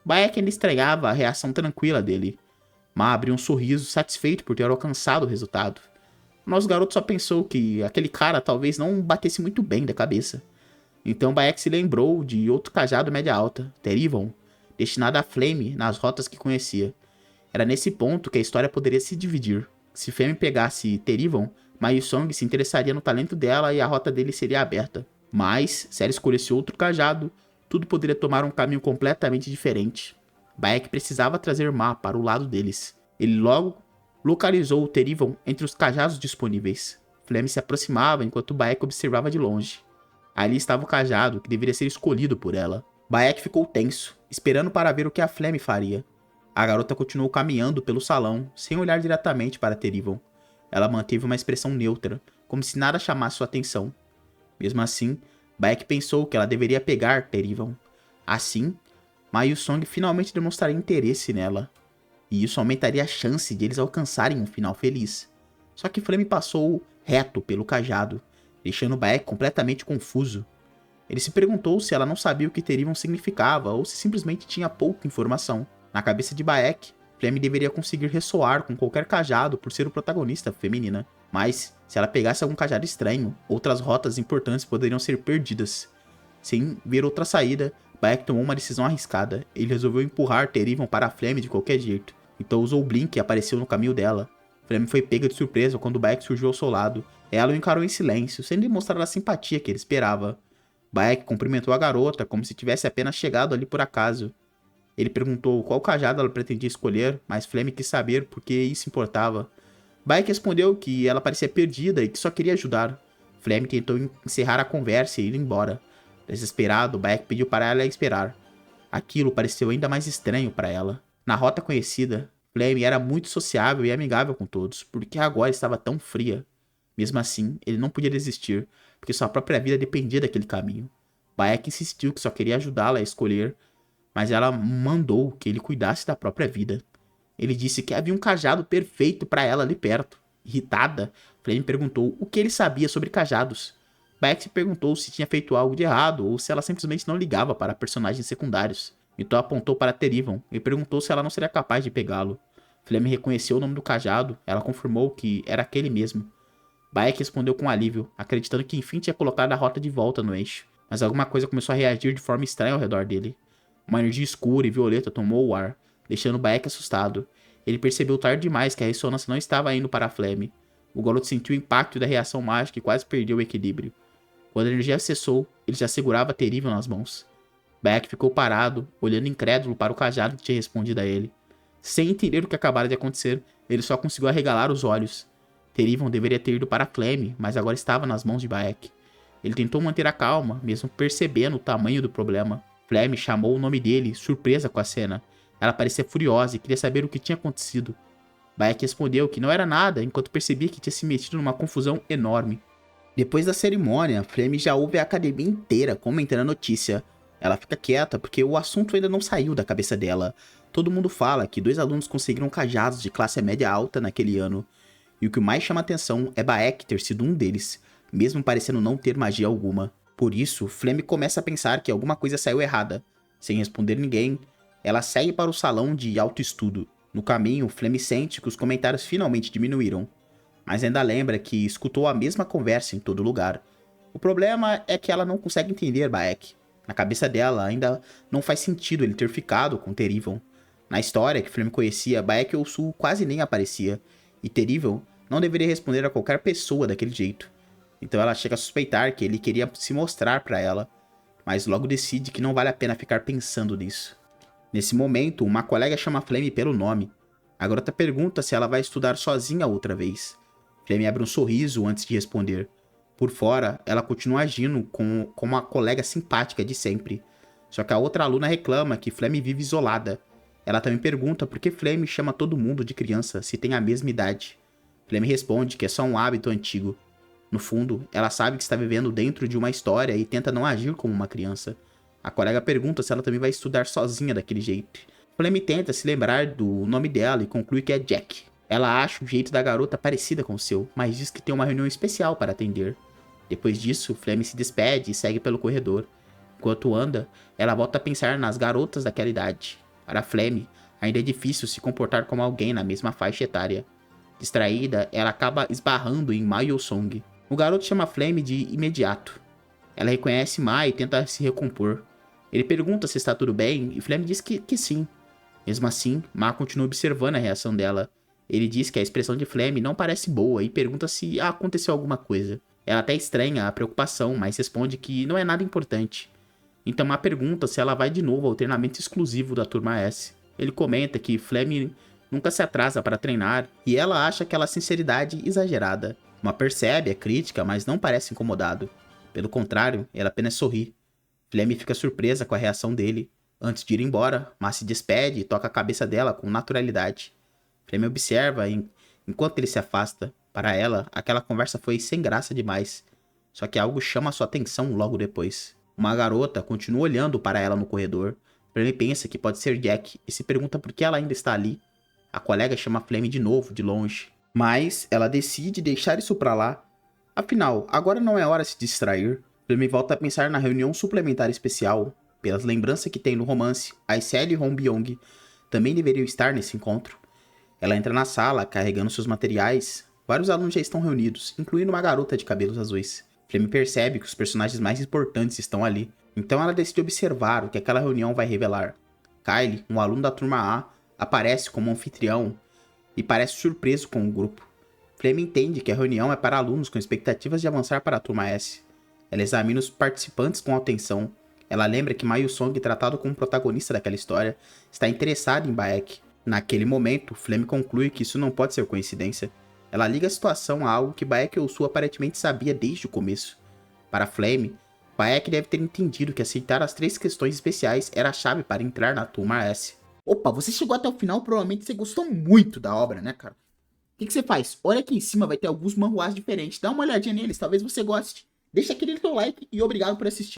Bayek ainda estranhava a reação tranquila dele. Ma abriu um sorriso, satisfeito por ter alcançado o resultado. O nosso garoto só pensou que aquele cara talvez não batesse muito bem da cabeça. Então Bayek se lembrou de outro cajado média alta, Terivon, destinado a Flame nas rotas que conhecia. Era nesse ponto que a história poderia se dividir. Se Flame pegasse Terivon, Ma Yusong se interessaria no talento dela e a rota dele seria aberta. Mas, se ela escolhesse outro cajado, tudo poderia tomar um caminho completamente diferente. Bayek precisava trazer Ma para o lado deles. Ele logo localizou o Terivon entre os cajados disponíveis. Flame se aproximava enquanto Bayek observava de longe. Ali estava o cajado que deveria ser escolhido por ela. Bayek ficou tenso, esperando para ver o que a Flame faria. A garota continuou caminhando pelo salão, sem olhar diretamente para Terivon. Ela manteve uma expressão neutra, como se nada chamasse sua atenção. Mesmo assim, Bayek pensou que ela deveria pegar Terivon. Assim, Ma Yusong finalmente demonstraria interesse nela. E isso aumentaria a chance de eles alcançarem um final feliz. Só que Flame passou reto pelo cajado, deixando Bayek completamente confuso. Ele se perguntou se ela não sabia o que Terivon significava ou se simplesmente tinha pouca informação. Na cabeça de Bayek, Flame deveria conseguir ressoar com qualquer cajado por ser o protagonista feminina. Mas, se ela pegasse algum cajado estranho, outras rotas importantes poderiam ser perdidas. Sem ver outra saída, Bayek tomou uma decisão arriscada. Ele resolveu empurrar Terivon para a Flame de qualquer jeito. Então usou o Blink e apareceu no caminho dela. Flame foi pega de surpresa quando Bayek surgiu ao seu lado. Ela o encarou em silêncio, sem demonstrar a simpatia que ele esperava. Bayek cumprimentou a garota como se tivesse apenas chegado ali por acaso. Ele perguntou qual cajado ela pretendia escolher, mas Flame quis saber por que isso importava. Bayek respondeu que ela parecia perdida e que só queria ajudar. Flame tentou encerrar a conversa e ir embora. Desesperado, Bayek pediu para ela esperar. Aquilo pareceu ainda mais estranho para ela. Na rota conhecida, Flame era muito sociável e amigável com todos, porque agora estava tão fria. Mesmo assim, ele não podia desistir, porque sua própria vida dependia daquele caminho. Bayek insistiu que só queria ajudá-la a escolher, mas ela mandou que ele cuidasse da própria vida. Ele disse que havia um cajado perfeito para ela ali perto. Irritada, Flame perguntou o que ele sabia sobre cajados. Bayek se perguntou se tinha feito algo de errado ou se ela simplesmente não ligava para personagens secundários. Então apontou para Terivon e perguntou se ela não seria capaz de pegá-lo. Flame reconheceu o nome do cajado, ela confirmou que era aquele mesmo. Bayek respondeu com alívio, acreditando que enfim tinha colocado a rota de volta no eixo. Mas alguma coisa começou a reagir de forma estranha ao redor dele. Uma energia escura e violeta tomou o ar, deixando Bayek assustado. Ele percebeu tarde demais que a ressonância não estava indo para a Flame. O garoto sentiu o impacto da reação mágica e quase perdeu o equilíbrio. Quando a energia cessou, ele já segurava Terivon nas mãos. Bayek ficou parado, olhando incrédulo para o cajado que tinha respondido a ele. Sem entender o que acabara de acontecer, ele só conseguiu arregalar os olhos. Terivon deveria ter ido para a Flame, mas agora estava nas mãos de Bayek. Ele tentou manter a calma, mesmo percebendo o tamanho do problema. Flame chamou o nome dele, surpresa com a cena. Ela parecia furiosa e queria saber o que tinha acontecido. Bayek respondeu que não era nada, enquanto percebia que tinha se metido numa confusão enorme. Depois da cerimônia, Flame já ouve a academia inteira comentando a notícia. Ela fica quieta porque o assunto ainda não saiu da cabeça dela. Todo mundo fala que 2 alunos conseguiram cajados de classe média alta naquele ano. E o que mais chama atenção é Bayek ter sido um deles, mesmo parecendo não ter magia alguma. Por isso, Flame começa a pensar que alguma coisa saiu errada. Sem responder ninguém, ela segue para o salão de autoestudo. No caminho, Flame sente que os comentários finalmente diminuíram. Mas ainda lembra que escutou a mesma conversa em todo lugar. O problema é que ela não consegue entender Bayek. Na cabeça dela, ainda não faz sentido ele ter ficado com Terivon. Na história que Flame conhecia, Bayek ou Sul quase nem aparecia. E Terivon não deveria responder a qualquer pessoa daquele jeito. Então ela chega a suspeitar que ele queria se mostrar para ela, mas logo decide que não vale a pena ficar pensando nisso. Nesse momento, uma colega chama Flame pelo nome. A garota pergunta se ela vai estudar sozinha outra vez. Flame abre um sorriso antes de responder. Por fora, ela continua agindo como uma colega simpática de sempre. Só que a outra aluna reclama que Flame vive isolada. Ela também pergunta por que Flame chama todo mundo de criança se tem a mesma idade. Flame responde que é só um hábito antigo. No fundo, ela sabe que está vivendo dentro de uma história e tenta não agir como uma criança. A colega pergunta se ela também vai estudar sozinha daquele jeito. Flame tenta se lembrar do nome dela e conclui que é Jack. Ela acha o jeito da garota parecida com o seu, mas diz que tem uma reunião especial para atender. Depois disso, Flame se despede e segue pelo corredor. Enquanto anda, ela volta a pensar nas garotas daquela idade. Para Flame, ainda é difícil se comportar como alguém na mesma faixa etária. Distraída, ela acaba esbarrando em Ma Song. O garoto chama Flame de imediato. Ela reconhece Ma e tenta se recompor. Ele pergunta se está tudo bem e Flame diz que sim. Mesmo assim, Ma continua observando a reação dela. Ele diz que a expressão de Flame não parece boa e pergunta se aconteceu alguma coisa. Ela até estranha a preocupação, mas responde que não é nada importante. Então Ma pergunta se ela vai de novo ao treinamento exclusivo da Turma S. Ele comenta que Flame nunca se atrasa para treinar e ela acha aquela sinceridade exagerada. Ma percebe a crítica, mas não parece incomodado. Pelo contrário, ela apenas sorri. Flame fica surpresa com a reação dele. Antes de ir embora, Ma se despede e toca a cabeça dela com naturalidade. Flame observa enquanto ele se afasta. Para ela, aquela conversa foi sem graça demais. Só que algo chama sua atenção logo depois. Uma garota continua olhando para ela no corredor. Flame pensa que pode ser Jack e se pergunta por que ela ainda está ali. A colega chama Flame de novo, de longe. Mas ela decide deixar isso pra lá. Afinal, agora não é hora de se distrair. Flame volta a pensar na reunião suplementar especial. Pelas lembranças que tem no romance, Aicel e Hong Byung também deveriam estar nesse encontro. Ela entra na sala, carregando seus materiais. Vários alunos já estão reunidos, incluindo uma garota de cabelos azuis. Flame percebe que os personagens mais importantes estão ali. Então ela decide observar o que aquela reunião vai revelar. Kyle, um aluno da turma A, aparece como anfitrião e parece surpreso com o grupo. Flame entende que a reunião é para alunos com expectativas de avançar para a turma S. Ela examina os participantes com atenção. Ela lembra que Ma Song, tratado como protagonista daquela história, está interessado em Baek. Naquele momento, Flame conclui que isso não pode ser coincidência. Ela liga a situação a algo que Baek Yousu aparentemente sabia desde o começo. Para Flame, Baek deve ter entendido que aceitar as 3 questões especiais era a chave para entrar na turma S. Opa, você chegou até o final, provavelmente você gostou muito da obra, né, cara? O que você faz? Olha aqui em cima, vai ter alguns manhwas diferentes. Dá uma olhadinha neles, talvez você goste. Deixa aquele teu like e obrigado por assistir.